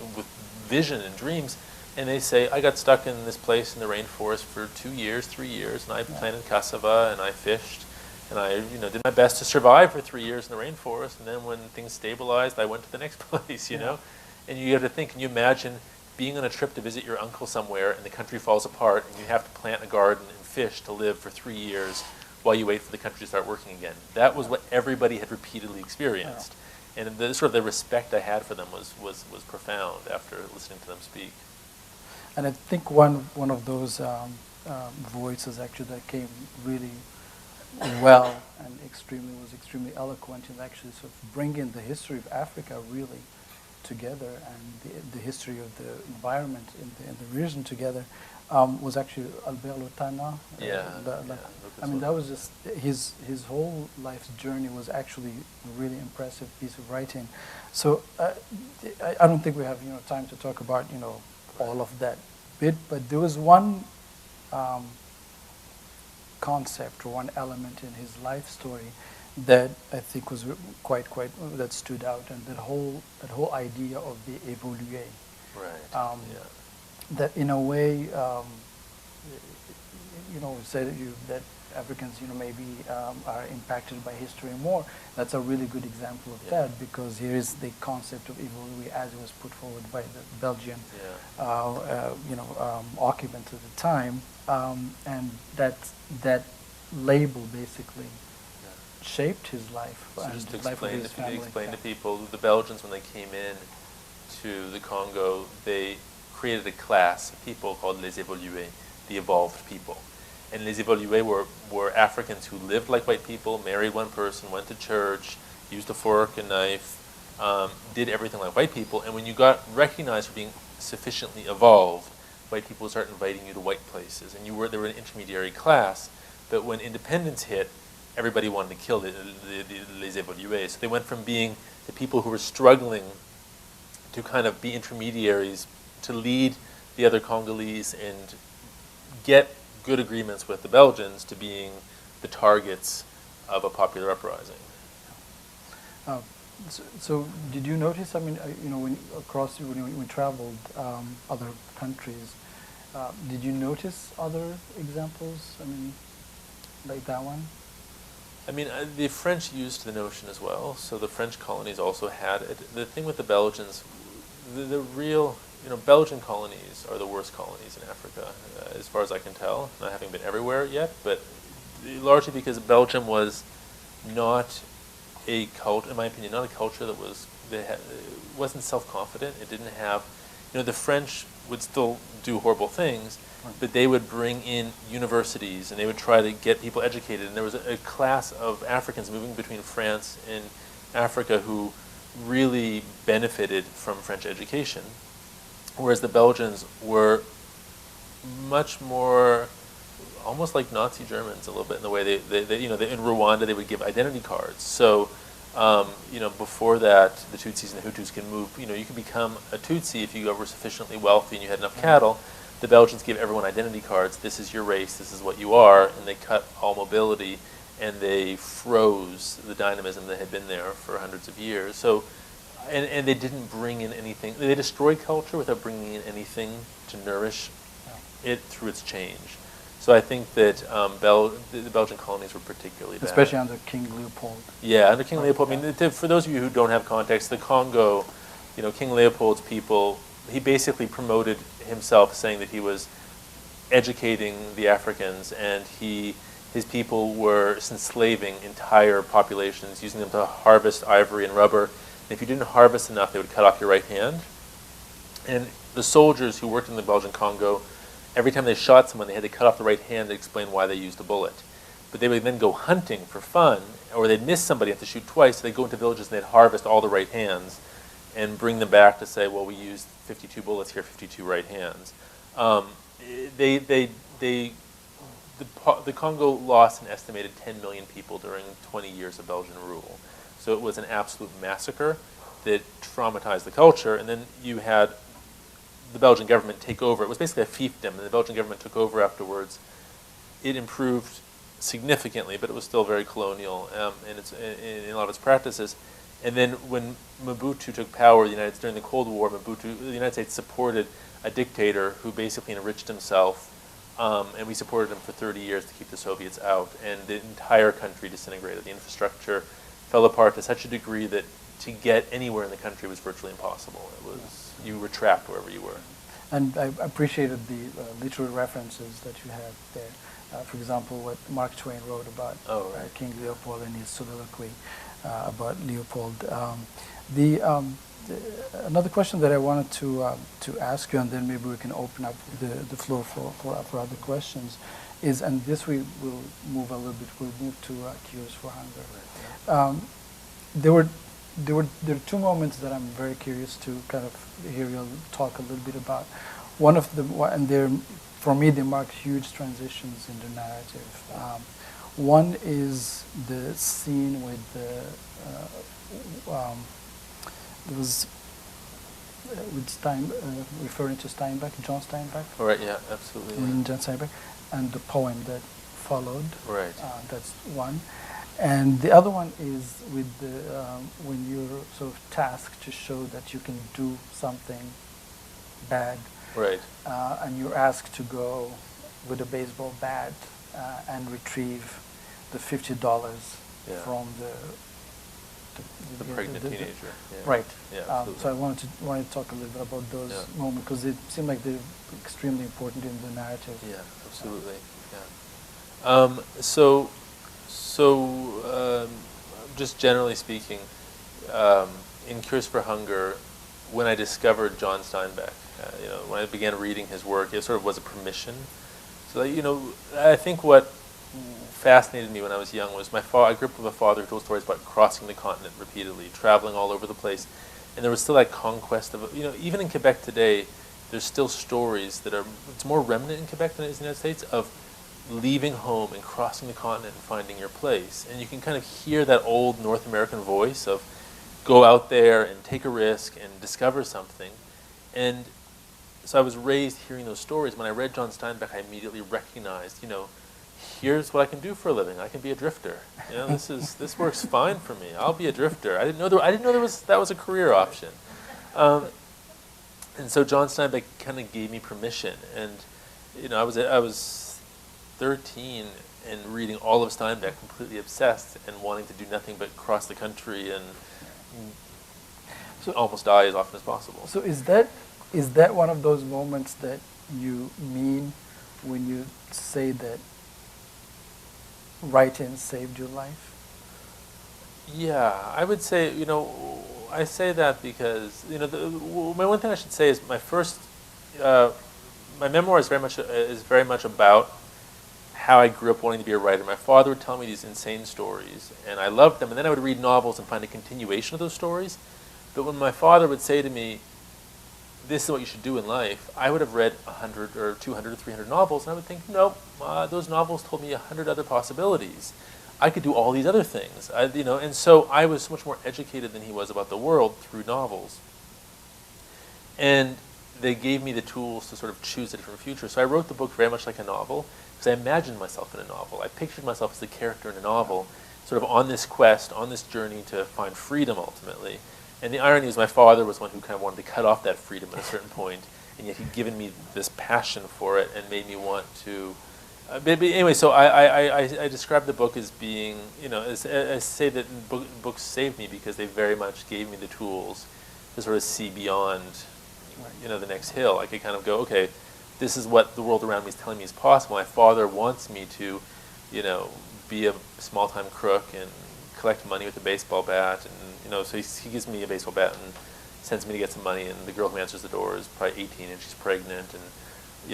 vision and dreams. And they say, I got stuck in this place in the rainforest for 2 years, 3 years, and I planted cassava and I fished. And I, did my best to survive for 3 years in the rainforest. And then when things stabilized, I went to the next place, know. And you have to think, can you imagine being on a trip to visit your uncle somewhere and the country falls apart and you have to plant a garden and fish to live for 3 years while you wait for the country to start working again? That was what everybody had repeatedly experienced. And the sort of the respect I had for them was profound after listening to them speak. And I think one of those voices actually that came really well and was extremely eloquent in actually sort of bringing the history of Africa really together, and the history of the environment in the region together, was actually Albert Lotana. That was just his whole life's journey was actually a really impressive piece of writing. So I don't think we have time to talk about all of that bit, but there was one concept or one element in his life story that I think was quite that stood out, and that whole idea of the évoluer. Right. That in a way, say that Africans, maybe are impacted by history more. That's a really good example of that, because here is the concept of évoluer as it was put forward by the Belgian, occupants at the time, and that label basically shaped his life. So and just to the life of his family. explain to people, the Belgians, when they came in to the Congo, they created a class of people called les évolués, the evolved people. And les évolués were Africans who lived like white people, married one person, went to church, used a fork and knife, did everything like white people. And when you got recognized for being sufficiently evolved, white people would start inviting you to white places. And they were an intermediary class. But when independence hit, everybody wanted to kill les évolués. So they went from being the people who were struggling to kind of be intermediaries, to lead the other Congolese and get good agreements with the Belgians, to being the targets of a popular uprising. So did you notice? I mean, when we traveled other countries, did you notice other examples? I mean, like that one. I mean, the French used the notion as well. So the French colonies also had it. The thing with the Belgians, the real, Belgian colonies are the worst colonies in Africa, as far as I can tell, not having been everywhere yet, but largely because Belgium was not a culture, in my opinion, not a culture that wasn't self-confident. It didn't have, the French would still do horrible things, but they would bring in universities and they would try to get people educated. And there was a class of Africans moving between France and Africa who really benefited from French education, whereas the Belgians were much more almost like Nazi Germans a little bit in the way they in Rwanda they would give identity cards. So, before that, the Tutsis and the Hutus can move. You could become a Tutsi if you were sufficiently wealthy and you had enough cattle. The Belgians gave everyone identity cards. This is your race. This is what you are, and they cut all mobility, and they froze the dynamism that had been there for hundreds of years. So, and they didn't bring in anything. They destroyed culture without bringing in anything to nourish it through its change. So I think that the Belgian colonies were particularly bad. Especially under King Leopold. Yeah, under King Leopold. I mean, for those of you who don't have context, the Congo, King Leopold's people, he basically promoted himself saying that he was educating the Africans, and his people were enslaving entire populations, using them to harvest ivory and rubber. And if you didn't harvest enough, they would cut off your right hand. And the soldiers who worked in the Belgian Congo, every time they shot someone, they had to cut off the right hand to explain why they used a bullet. But they would then go hunting for fun, or they'd miss somebody, have to shoot twice, so they'd go into villages and they'd harvest all the right hands and bring them back to say, well, we used 52 bullets here, 52 right hands. The Congo lost an estimated 10 million people during 20 years of Belgian rule. So it was an absolute massacre that traumatized the culture, and then you had the Belgian government take over. It was basically a fiefdom, and the Belgian government took over afterwards. It improved significantly, but it was still very colonial in a lot of its practices. And then when Mobutu took power, during the Cold War, the United States supported a dictator who basically enriched himself, and we supported him for 30 years to keep the Soviets out, and the entire country disintegrated. The infrastructure fell apart to such a degree that to get anywhere in the country was virtually impossible. You were trapped wherever you were. And I appreciated the literary references that you had there. For example, what Mark Twain wrote about King Leopold and his soliloquy about Leopold. Another question that I wanted to ask you, and then maybe we can open up the floor for other questions, is, and this we will move a little bit. We'll move to Cures for Hunger. There were two moments that I'm very curious to kind of hear you talk a little bit about. One of them, and for me, they mark huge transitions in the narrative. One is the scene with referring to Steinbeck, John Steinbeck. Right. Yeah. Absolutely. John Steinbeck, and the poem that followed. Right. That's one. And the other one is with when you're sort of tasked to show that you can do something bad. Right. And you're asked to go with a baseball bat and retrieve the $50 from the pregnant teenager. Yeah. Right. Yeah, so I wanted to talk a little bit about those moments, because it seemed like they're extremely important in the narrative. Yeah, absolutely. Yeah. So, just generally speaking, in Cures for Hunger, when I discovered John Steinbeck, when I began reading his work, it sort of was a permission. So, I think what fascinated me when I was young was I grew up with a father who told stories about crossing the continent repeatedly, traveling all over the place, and there was still that conquest of, even in Quebec today, there's still stories that it's more remnant in Quebec than it is in the United States, of leaving home and crossing the continent and finding your place. And you can kind of hear that old North American voice of go out there and take a risk and discover something. And so I was raised hearing those stories. When I read John Steinbeck, I immediately recognized, here's what I can do for a living. I can be a drifter. This works fine for me. I'll be a drifter. I didn't know that was a career option. And so John Steinbeck kind of gave me permission. And I was 13 and reading all of Steinbeck, completely obsessed and wanting to do nothing but cross the country and almost die as often as possible. So is that Is that one of those moments that you mean when you say that writing saved your life? Yeah, I would say, I say that because, my one thing I should say is my memoir is very much about how I grew up wanting to be a writer. My father would tell me these insane stories, and I loved them, and then I would read novels and find a continuation of those stories. But when my father would say to me, this is what you should do in life, I would have read 100 or 200 or 300 novels, and I would think, nope, those novels told me 100 other possibilities. I could do all these other things, and so I was much more educated than he was about the world through novels. And they gave me the tools to sort of choose a different future. So I wrote the book very much like a novel, because I imagined myself in a novel. I pictured myself as the character in a novel, sort of on this quest, on this journey to find freedom ultimately. And the irony is my father was one who kind of wanted to cut off that freedom at a certain point, and yet he'd given me this passion for it and made me want to. But anyway, so I describe the book as being, I say that books saved me because they very much gave me the tools to sort of see beyond, the next hill. I could kind of go, okay, this is what the world around me is telling me is possible. My father wants me to, be a small-time crook and collect money with a baseball bat, and so he gives me a baseball bat and sends me to get some money, and the girl who answers the door is probably 18 and she's pregnant, and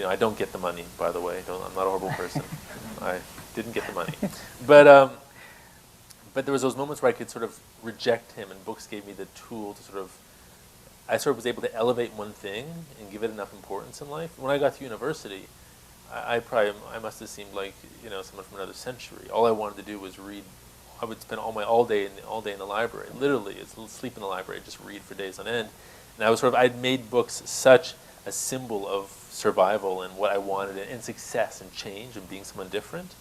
I don't get the money, by the way. I'm not a horrible person. I didn't get the money, but there was those moments where I could sort of reject him, and books gave me the tool to I was able to elevate one thing and give it enough importance in life. When I got to university, I must have seemed like someone from another century. All I wanted to do was read. I would spend all day in the library. Literally, sleep in the library, just read for days on end. And I'd made books such a symbol of survival and what I wanted and success and change and being someone different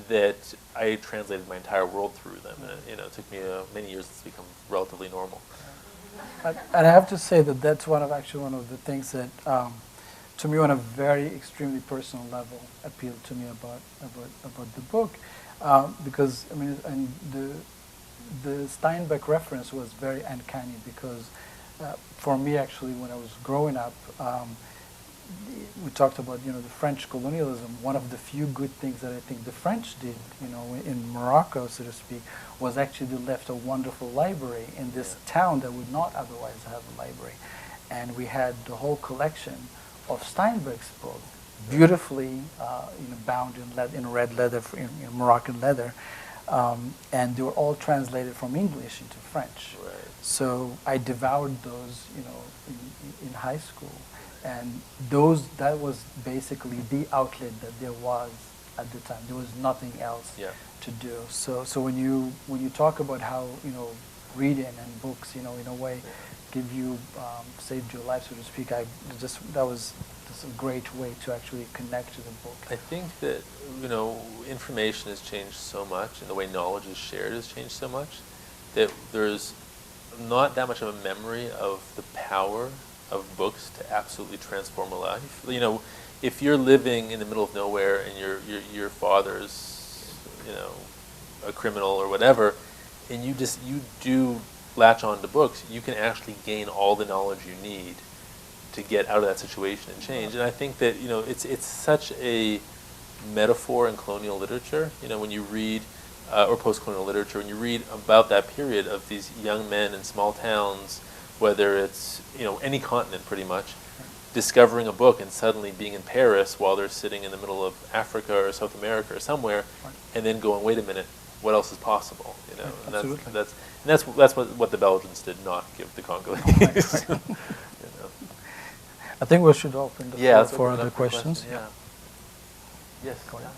that I translated my entire world through them. And it took me many years to become relatively normal. And I have to say that that's one of the things that, to me, on a very extremely personal level, appealed to me about the book, because and the Steinbeck reference was very uncanny because, for me, actually, when I was growing up, we talked about the French colonialism. One of the few good things that I think the French did, in Morocco, so to speak, was actually they left a wonderful library in this town that would not otherwise have a library, and we had the whole collection of Steinbeck's book, beautifully bound in red leather, in Moroccan leather, and they were all translated from English into French. Right. So I devoured those, in high school. And that was basically the outlet that there was at the time. There was nothing else to do. So when you talk about how reading and books in a way give you saved your life, so to speak, that was just a great way to actually connect to the book. I think that information has changed so much, and the way knowledge is shared has changed so much that there's not that much of a memory of the power of books to absolutely transform a life. If you're living in the middle of nowhere and your father's, a criminal or whatever, and you do latch on to books, you can actually gain all the knowledge you need to get out of that situation and change. And I think that it's such a metaphor in colonial literature. When you read or post-colonial literature, when you read about that period of these young men in small towns, whether it's any continent pretty much, discovering a book and suddenly being in Paris while they're sitting in the middle of Africa or South America or somewhere, and then going, wait a minute, what else is possible? And that's what the Belgians did not give the Congolese. I think we should open the floor for other questions. Yeah. Yes. Go ahead.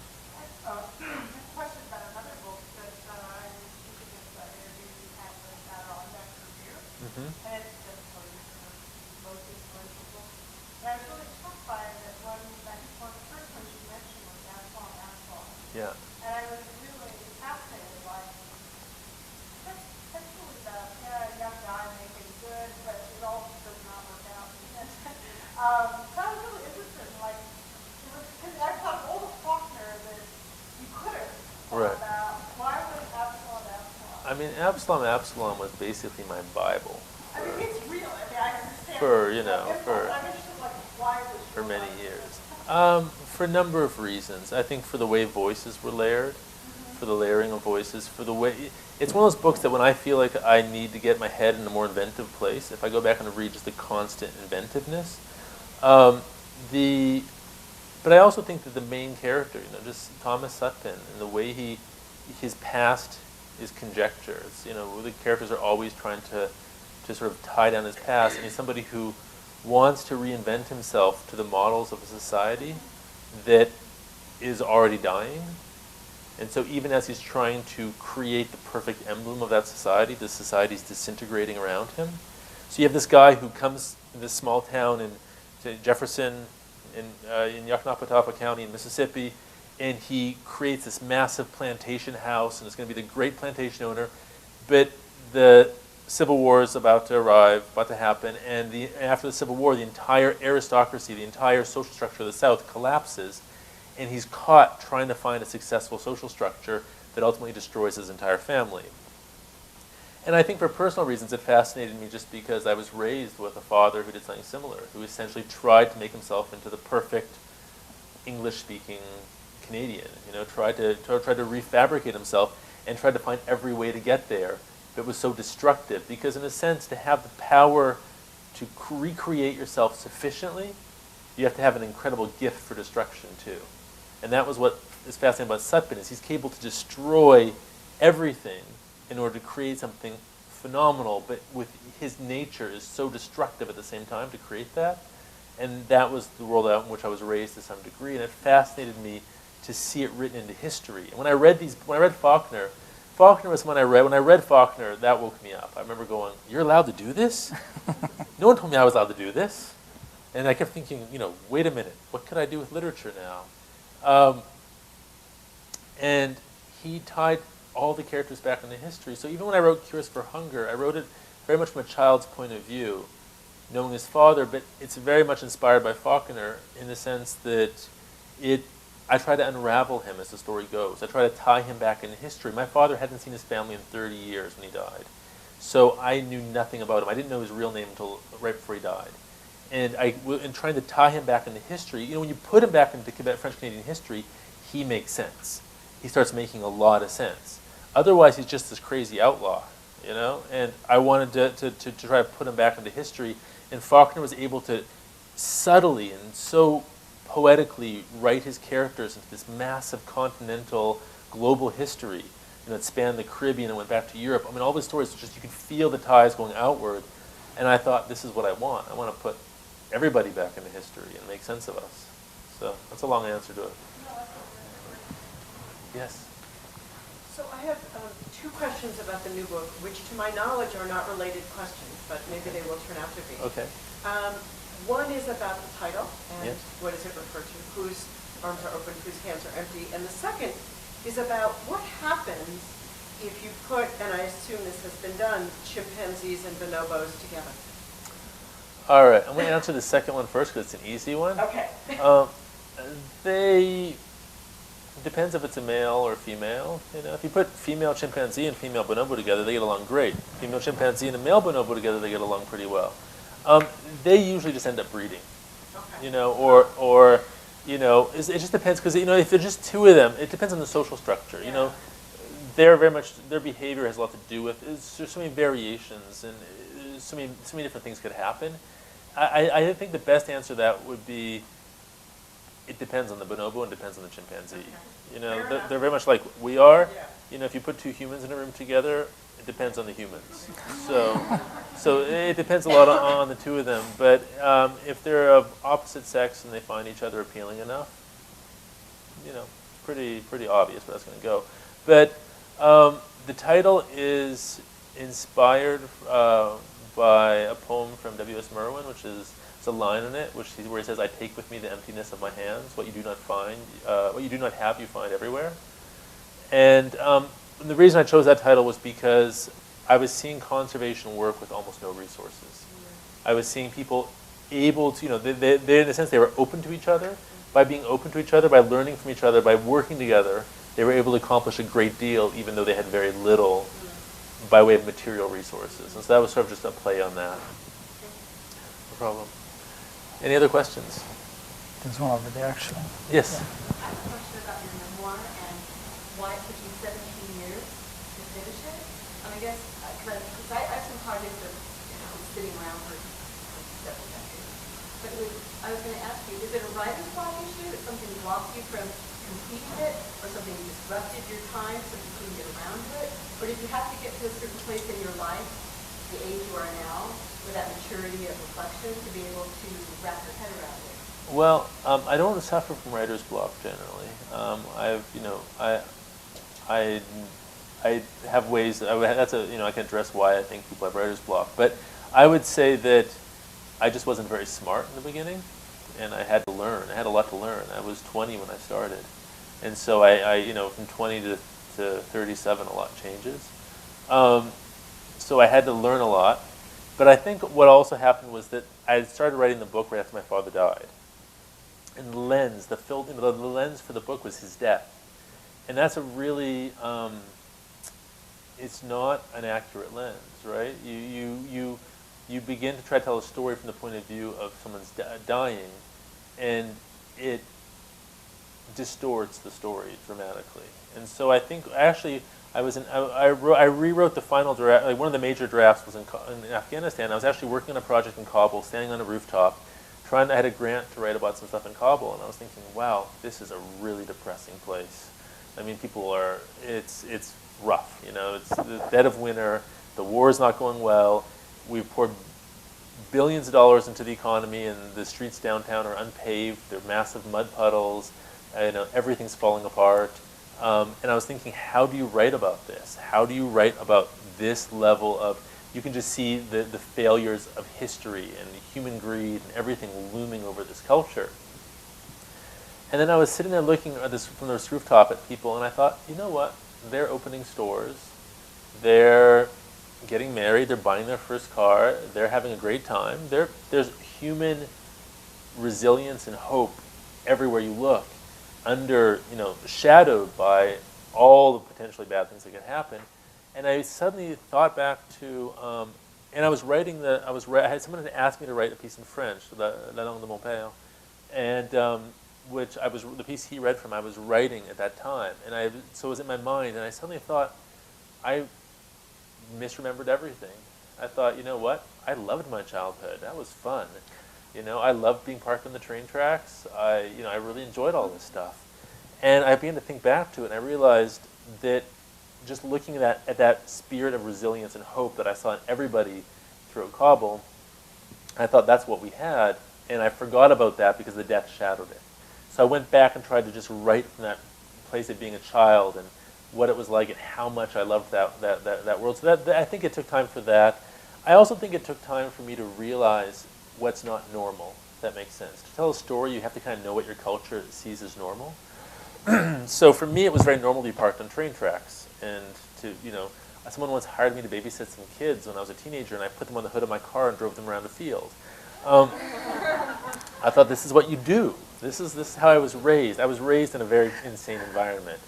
Question about another book that I was interview you had with our next review. And it's just most influential book. And I was really struck by that one of the first ones you mentioned was Asphalt. Yeah. And I was really fascinated by that's really about a young guy making good, but it all does not work out. So I was really interested in because I thought all the Faulkner that you could have thought about. Why was Absalom? Absalom was basically my Bible. It's real. I understand. For I mean, many years. For a number of reasons. I think for the way voices were layered, for the layering of voices, for the way... It's one of those books that when I feel like I need to get my head in a more inventive place, if I go back and read just the constant inventiveness, but I also think that the main character, just Thomas Sutpen, and the way his past is conjecture. The characters are always trying to sort of tie down his past, and he's somebody who wants to reinvent himself to the models of a society that is already dying. And so even as he's trying to create the perfect emblem of that society, the society's disintegrating around him. So you have this guy who comes in this small town in Jefferson, in Yoknapatawpha County in Mississippi, and he creates this massive plantation house, and it's going to be the great plantation owner. But the Civil War is about to happen, and after the Civil War, the entire aristocracy, the entire social structure of the South collapses, and he's caught trying to find a successful social structure that ultimately destroys his entire family. And I think for personal reasons, it fascinated me just because I was raised with a father who did something similar, who essentially tried to make himself into the perfect English-speaking Canadian. Tried to refabricate himself and tried to find every way to get there. But was so destructive because, in a sense, to have the power to recreate yourself sufficiently, you have to have an incredible gift for destruction too. And that was what is fascinating about Sutpen, is he's capable to destroy everything in order to create something phenomenal, but with his nature is so destructive at the same time to create that. And that was the world out in which I was raised to some degree, and it fascinated me to see it written into history. And when I read Faulkner was when I read Faulkner, that woke me up. I remember going, "You're allowed to do this?" No one told me I was allowed to do this. And I kept thinking, wait a minute, what could I do with literature now? And he tied all the characters back into history. So even when I wrote Cures for Hunger, I wrote it very much from a child's point of view, knowing his father, but it's very much inspired by Faulkner in the sense that I try to unravel him as the story goes. I try to tie him back into history. My father hadn't seen his family in 30 years when he died. So I knew nothing about him. I didn't know his real name until right before he died. And in trying to tie him back into history, when you put him back into French-Canadian history, he makes sense. He starts making a lot of sense. Otherwise, he's just this crazy outlaw, And I wanted to try to put him back into history. And Faulkner was able to subtly and so poetically write his characters into this massive continental global history. It spanned the Caribbean and went back to Europe. I mean, all the stories, just you could feel the ties going outward. And I thought, this is what I want. I want to put everybody back into history and make sense of us. So that's a long answer to it. Yes? So I have two questions about the new book, which to my knowledge are not related questions, but maybe they will turn out to be. Okay. One is about the title, and Yes. what does it refer to? Whose arms are open, whose hands are empty? And the second is about what happens if you put, and I assume this has been done, chimpanzees and bonobos together. All right. I'm going to answer the second one first because it's an easy one. Okay. It depends if it's a male or female. If you put female chimpanzee and female bonobo together, they get along great. Female chimpanzee and a male bonobo together, they get along pretty well. They usually just end up breeding, Okay. it just depends because if there's just two of them, it depends on the social structure. Yeah. Their behavior has a lot to do with. There's so many variations and so many different things could happen. I think the best answer to that would be. It depends on the bonobo and depends on the chimpanzee. Okay. They're very much like we are. Yeah. If you put two humans in a room together, it depends on the humans. So it depends a lot on the two of them. But if they're of opposite sex and they find each other appealing enough, pretty obvious where that's going to go. But the title is inspired by a poem from W.S. Merwin, which is. There's a line in it where he says, "I take with me the emptiness of my hands. What you do not have, you find everywhere." And the reason I chose that title was because I was seeing conservation work with almost no resources. I was seeing people able to, they in a sense, they were open to each other. By being open to each other, by learning from each other, by working together, they were able to accomplish a great deal, even though they had very little by way of material resources. And so that was sort of just a play on that. No problem. Any other questions? There's one over there, actually. Yes. I have a question about your memoir and why it took you 17 years to finish it. I guess, because I have some projects that sitting around for several decades. But I was going to ask you, is it a writer's block issue? Is something blocked you from completing it? Or something disrupted your time so you couldn't get around to it? Or did you have to get to a certain place in your life, the age you are now, with that maturity of reflection to be able to wrap your head around it? Well, I don't suffer from writer's block generally. I have ways that I can address why I think people have writer's block. But I would say that I just wasn't very smart in the beginning, and I had to learn. I had a lot to learn. I was 20 when I started, and so I from 20 to 37, a lot changes. So I had to learn a lot. But I think what also happened was that I started writing the book right after my father died. And the lens, the lens for the book was his death. And that's a really, it's not an accurate lens, right? You begin to try to tell a story from the point of view of someone's dying, and it distorts the story dramatically. And so I think actually I rewrote the final draft. Like one of the major drafts was in Afghanistan. I was actually working on a project in Kabul, standing on a rooftop, I had a grant to write about some stuff in Kabul, and I was thinking, wow, this is a really depressing place. I mean, it's rough, it's the dead of winter, the war is not going well, we've poured billions of dollars into the economy, and the streets downtown are unpaved, they're massive mud puddles, everything's falling apart. And I was thinking, how do you write about this? How do you write about this level of, you can just see the failures of history and human greed and everything looming over this culture. And then I was sitting there looking at this from this rooftop at people, and I thought, you know what? They're opening stores, they're getting married, they're buying their first car, they're having a great time. There's human resilience and hope everywhere you look, shadowed by all the potentially bad things that can happen. And I suddenly thought back to, and I was writing I had someone had asked me to write a piece in French, La Langue de mon Père, and the piece he read from, I was writing at that time, and so it was in my mind, and I suddenly thought, I misremembered everything. I thought, you know what? I loved my childhood. That was fun. I loved being parked on the train tracks. I really enjoyed all this stuff, and I began to think back to it, and I realized that just looking at that spirit of resilience and hope that I saw in everybody throughout Kabul, I thought that's what we had, and I forgot about that because the death shadowed it. So I went back and tried to just write from that place of being a child and what it was like and how much I loved that world. So I think it took time for that. I also think it took time for me to realize what's not normal, if that makes sense. To tell a story, you have to kind of know what your culture sees as normal. So for me, it was very normal to be parked on train tracks, and someone once hired me to babysit some kids when I was a teenager, and I put them on the hood of my car and drove them around the field. I thought, this is what you do. This is how I was raised. I was raised in a very insane environment.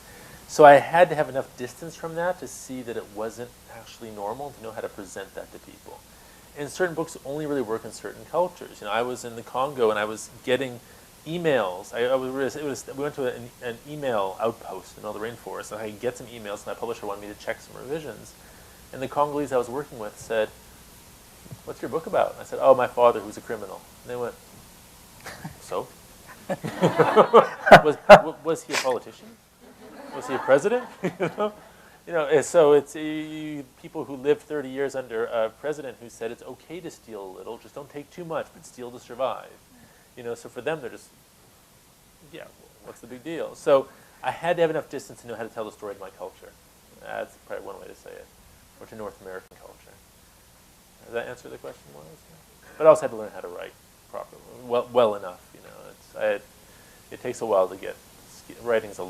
So I had to have enough distance from that to see that it wasn't actually normal, to know how to present that to people. And certain books only really work in certain cultures. I was in the Congo, and I was getting emails. We went to an email outpost in all the rainforest, and I could get some emails, and my publisher wanted me to check some revisions. And the Congolese I was working with said, "What's your book about?" And I said, "Oh, my father, who's a criminal." And they went, "So? was he a politician? Was he a president?" So it's people who lived 30 years under a president who said it's okay to steal a little, just don't take too much, but steal to survive. So for them, they're just, what's the big deal? So I had to have enough distance to know how to tell the story to my culture. That's probably one way to say it, or to North American culture. Does that answer the question more or less? But I also had to learn how to write properly, well enough. It takes a while to get. Writing's an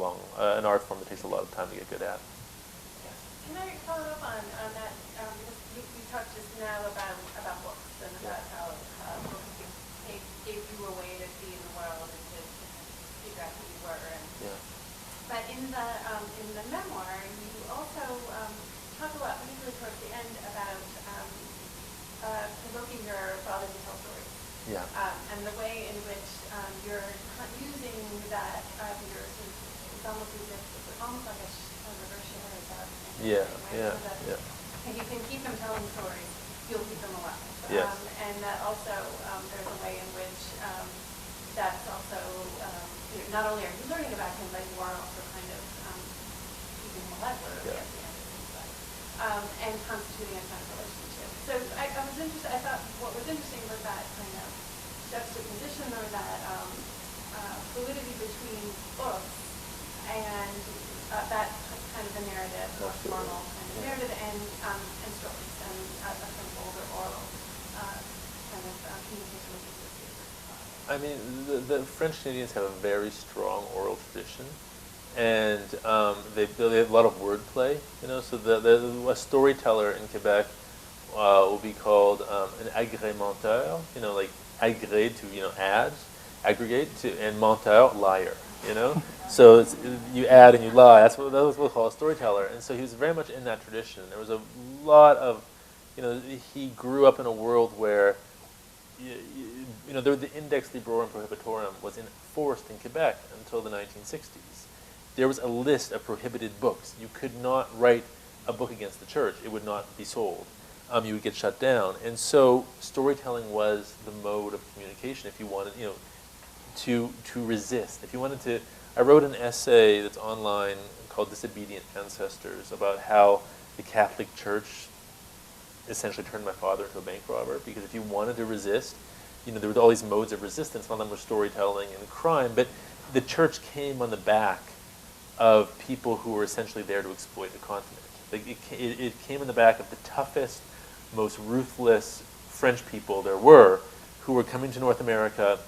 art form that takes a lot of time to get good at. Can I follow up on that? Because you talked just now about books and about how books gave you a way to be in the world and to figure out who you were. But in the memoir, you also talk a lot, particularly towards the end, about provoking your father to tell stories. Yeah. And the way in which your that of yours is almost as if it's almost like a reverse Scheherazade. Yeah, Right? yeah, So that yeah. if you can keep them telling stories, you'll keep them alive. Yes. And that also, there's a way in which that's also, not only are you learning about him, but you are also kind of keeping him alive literally at the end of his life, and constituting a kind of relationship. So I was interested, I thought what was interesting was that kind of juxtaposition or that fluidity between books and that kind of a narrative, more formal kind of narrative, and stories, and a kind of older oral kind of communication with the associated. I mean, the French Canadians have a very strong oral tradition, and they have a lot of wordplay. So a storyteller in Quebec will be called an agrémenteur. Like agré to add, aggregate to, and menteur, liar. So you add and you lie. That's what we'll call a storyteller. And so he was very much in that tradition. There was a lot of, he grew up in a world where, the Index Librorum Prohibitorum was enforced in Quebec until the 1960s. There was a list of prohibited books. You could not write a book against the church. It would not be sold. You would get shut down. And so storytelling was the mode of communication if you wanted, to resist. If you wanted to, I wrote an essay that's online called Disobedient Ancestors about how the Catholic Church essentially turned my father into a bank robber, because if you wanted to resist, there were all these modes of resistance. One of them was storytelling and crime, but the church came on the back of people who were essentially there to exploit the continent. Like it came in the back of the toughest, most ruthless French people there were, who were coming to North America,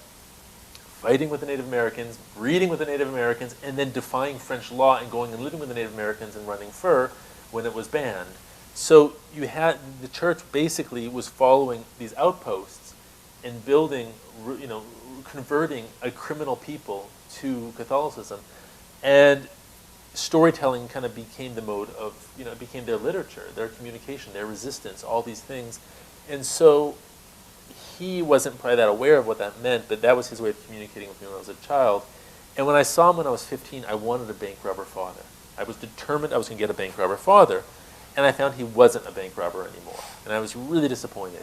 fighting with the Native Americans, breeding with the Native Americans, and then defying French law and going and living with the Native Americans and running fur when it was banned. So you had, the church basically was following these outposts and building, converting a criminal people to Catholicism. And storytelling kind of became the mode of, it became their literature, their communication, their resistance, all these things. And so he wasn't probably that aware of what that meant, but that was his way of communicating with me when I was a child. And when I saw him when I was 15, I wanted a bank robber father. I was determined I was going to get a bank robber father. And I found he wasn't a bank robber anymore. And I was really disappointed.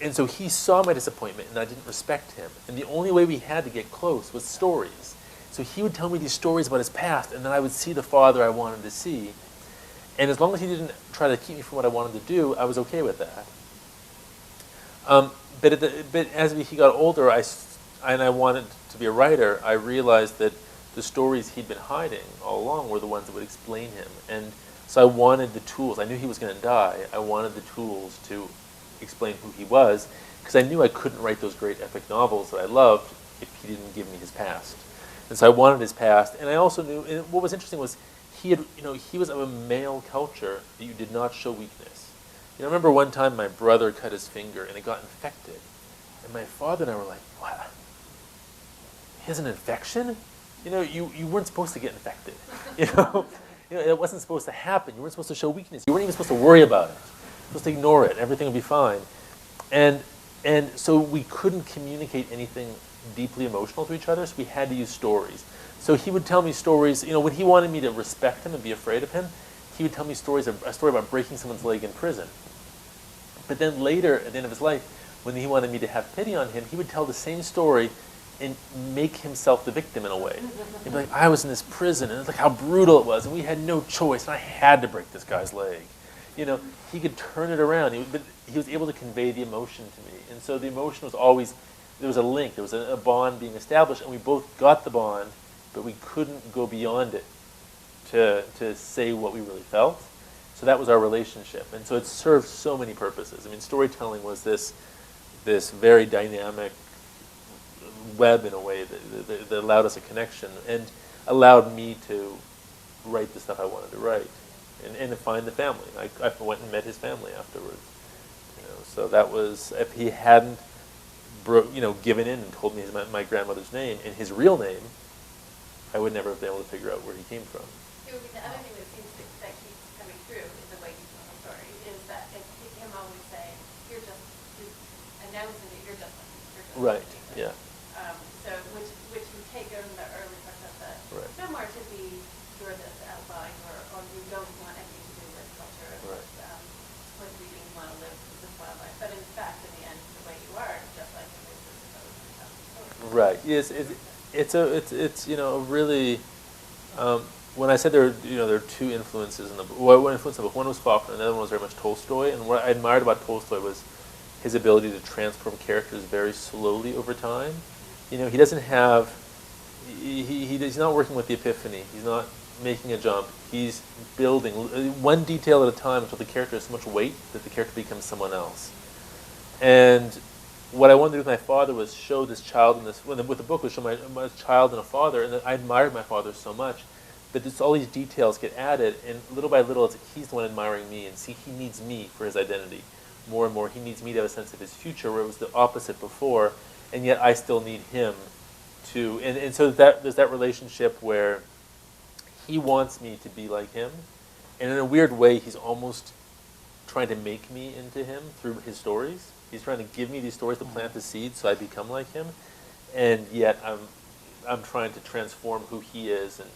And so he saw my disappointment, and I didn't respect him. And the only way we had to get close was stories. So he would tell me these stories about his past, and then I would see the father I wanted to see. And as long as he didn't try to keep me from what I wanted to do, I was okay with that. But as he got older, and I wanted to be a writer, I realized that the stories he'd been hiding all along were the ones that would explain him. And so I wanted the tools. I knew he was going to die. I wanted the tools to explain who he was, because I knew I couldn't write those great epic novels that I loved if he didn't give me his past. And so I wanted his past. And I also knew, and what was interesting was he was of a male culture that you did not show weakness. I remember one time my brother cut his finger and it got infected. And my father and I were like, what? He has an infection? You weren't supposed to get infected. It wasn't supposed to happen. You weren't supposed to show weakness. You weren't even supposed to worry about it. You were supposed to ignore it. Everything would be fine. And so we couldn't communicate anything deeply emotional to each other, so we had to use stories. So he would tell me stories, when he wanted me to respect him and be afraid of him, he would tell me a story about breaking someone's leg in prison. But then later, at the end of his life, when he wanted me to have pity on him, he would tell the same story and make himself the victim in a way. He'd be like, I was in this prison, and look how brutal it was, and we had no choice, and I had to break this guy's leg. He could turn it around, but he was able to convey the emotion to me. And so the emotion was always, there was a link, there was a bond being established, and we both got the bond, but we couldn't go beyond it to say what we really felt. So that was our relationship. And so it served so many purposes. I mean, storytelling was this very dynamic web in a way that allowed us a connection and allowed me to write the stuff I wanted to write and to find the family. I went and met his family afterwards. So that was, if he hadn't given in and told me my grandmother's name and his real name, I would never have been able to figure out where he came from. It would be the other thing that keeps coming through in the way you tell the story is that him always saying, you're announcing that you're just like me. Right, yeah. So which you take on the Right. Yes. It's a really. When I said there are two influences in the book. Well, one influence in the book. One was Faulkner, and the other one was very much Tolstoy. And what I admired about Tolstoy was his ability to transform characters very slowly over time. He doesn't have. He's not working with the epiphany. He's not making a jump. He's building one detail at a time until the character has so much weight that the character becomes someone else. And what I wanted to do with my father was show this child in this. With the book was show my child and a father, and I admired my father so much. But just all these details get added, and little by little, it's like he's the one admiring me, and see, he needs me for his identity. More and more, he needs me to have a sense of his future, where it was the opposite before, and yet I still need him to. And so there's that relationship where he wants me to be like him, and in a weird way, he's almost trying to make me into him through his stories. He's trying to give me these stories to plant the seeds so I become like him, and yet I'm trying to transform who he is, and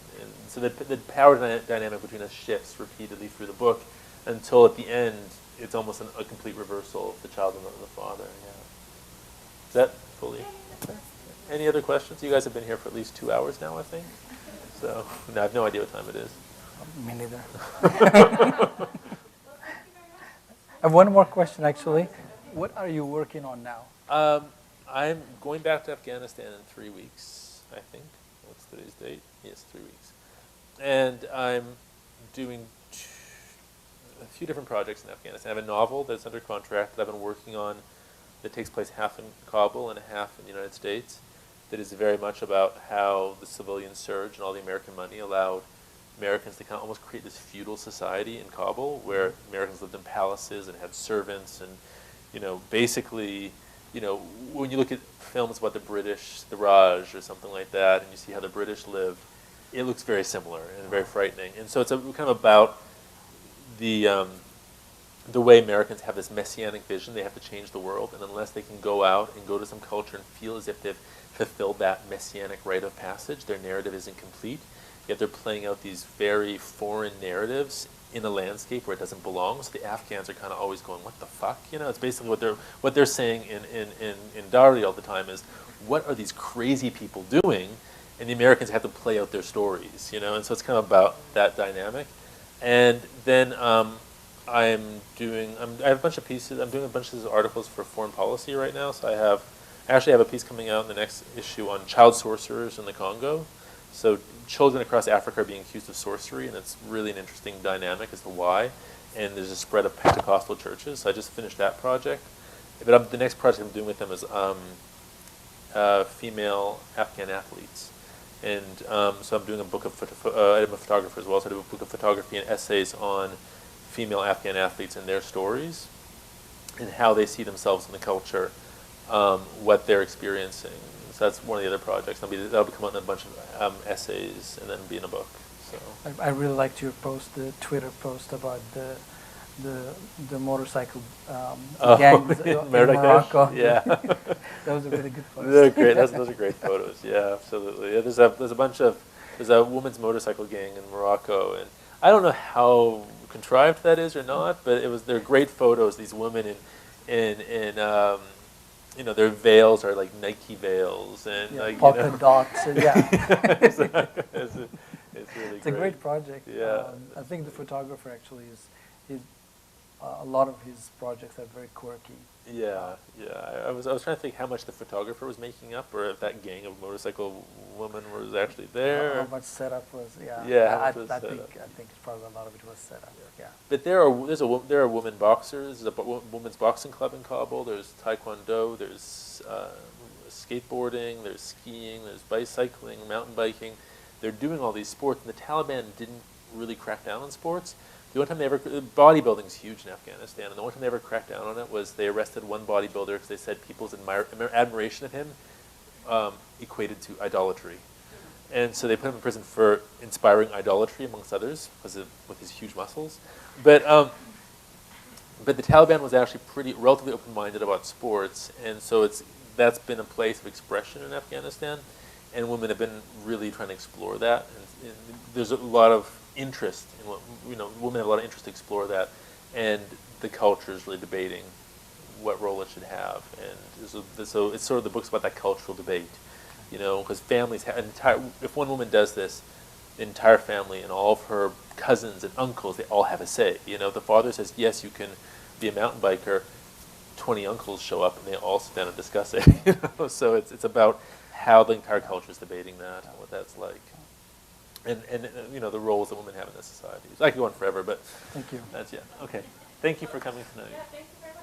so the power dynamic between us shifts repeatedly through the book until at the end it's almost a complete reversal of the child and the father. Yeah. Is that fully? Any other questions? You guys have been here for at least 2 hours now, I think. So no, I have no idea what time it is. Me neither. I have one more question, actually. What are you working on now? I'm going back to Afghanistan in 3 weeks, I think. What's today's date? Yes, 3 weeks. And I'm doing a few different projects in Afghanistan. I have a novel that's under contract that I've been working on that takes place half in Kabul and half in the United States, that is very much about how the civilian surge and all the American money allowed Americans to kind of almost create this feudal society in Kabul where Americans lived in palaces and had servants and, basically, when you look at films about the British, the Raj or something like that, and you see how the British live, it looks very similar and very frightening. And so it's kind of about the way Americans have this messianic vision. They have to change the world, and unless they can go out and go to some culture and feel as if they've fulfilled that messianic rite of passage, their narrative isn't complete. Yet they're playing out these very foreign narratives in a landscape where it doesn't belong. So the Afghans are kind of always going, "What the fuck?" It's basically what they're saying in Dari all the time is, "What are these crazy people doing?" And the Americans have to play out their stories, And so it's kind of about that dynamic. And then I have a bunch of pieces. I'm doing a bunch of articles for Foreign Policy right now. So I actually have a piece coming out in the next issue on child sorcerers in the Congo. So children across Africa are being accused of sorcery, and it's really an interesting dynamic as to why. And there's a spread of Pentecostal churches. So I just finished that project. But the next project I'm doing with them is female Afghan athletes. And so I'm doing a book of, I'm a photographer as well, so I do a book of photography and essays on female Afghan athletes and their stories and how they see themselves in the culture, what they're experiencing. So that's one of the other projects. That'll come out in a bunch of essays and then be in a book. So I really liked your post, the Twitter post about the motorcycle gangs in Morocco. Yeah. That was a really good post. They're great. Those are great photos. Yeah, absolutely. Yeah, there's a women's motorcycle gang in Morocco, and I don't know how contrived that is or not, but they're great photos. These women in their veils are like Nike veils and polka dots. Yeah. It's really It's a great project. Yeah. I think the photographer actually is a lot of his projects are very quirky. Yeah. I was trying to think how much the photographer was making up, or if that gang of motorcycle women was actually there. How much setup was? Yeah. Yeah. I think it's probably a lot of it was set up. Yeah. But there are women boxers. There's a women's boxing club in Kabul. There's taekwondo. There's skateboarding. There's skiing. There's bicycling, mountain biking. They're doing all these sports, and the Taliban didn't really crack down on sports. The only time bodybuilding's huge in Afghanistan, and the only time they ever cracked down on it was they arrested one bodybuilder because they said people's admiration of him equated to idolatry. And so they put him in prison for inspiring idolatry, amongst others, with his huge muscles. But the Taliban was actually relatively open-minded about sports, and so that's been a place of expression in Afghanistan, and women have been really trying to explore that. And there's a lot of interest in women have a lot of interest to explore that, and the culture is really debating what role it should have. And so it's sort of the book's about that cultural debate. you know, because families have entire. If one woman does this, the entire family and all of her cousins and uncles, they all have a say. You know, the father says, yes, you can be a mountain biker. 20 uncles show up and they all sit down and discuss it. You know? So it's about how the entire culture is debating that and what that's like. And you know, the roles that women have in this society. I could go on forever, but Thank you. that's, yeah. Okay. Thank you for coming tonight. Yeah, thank you very much.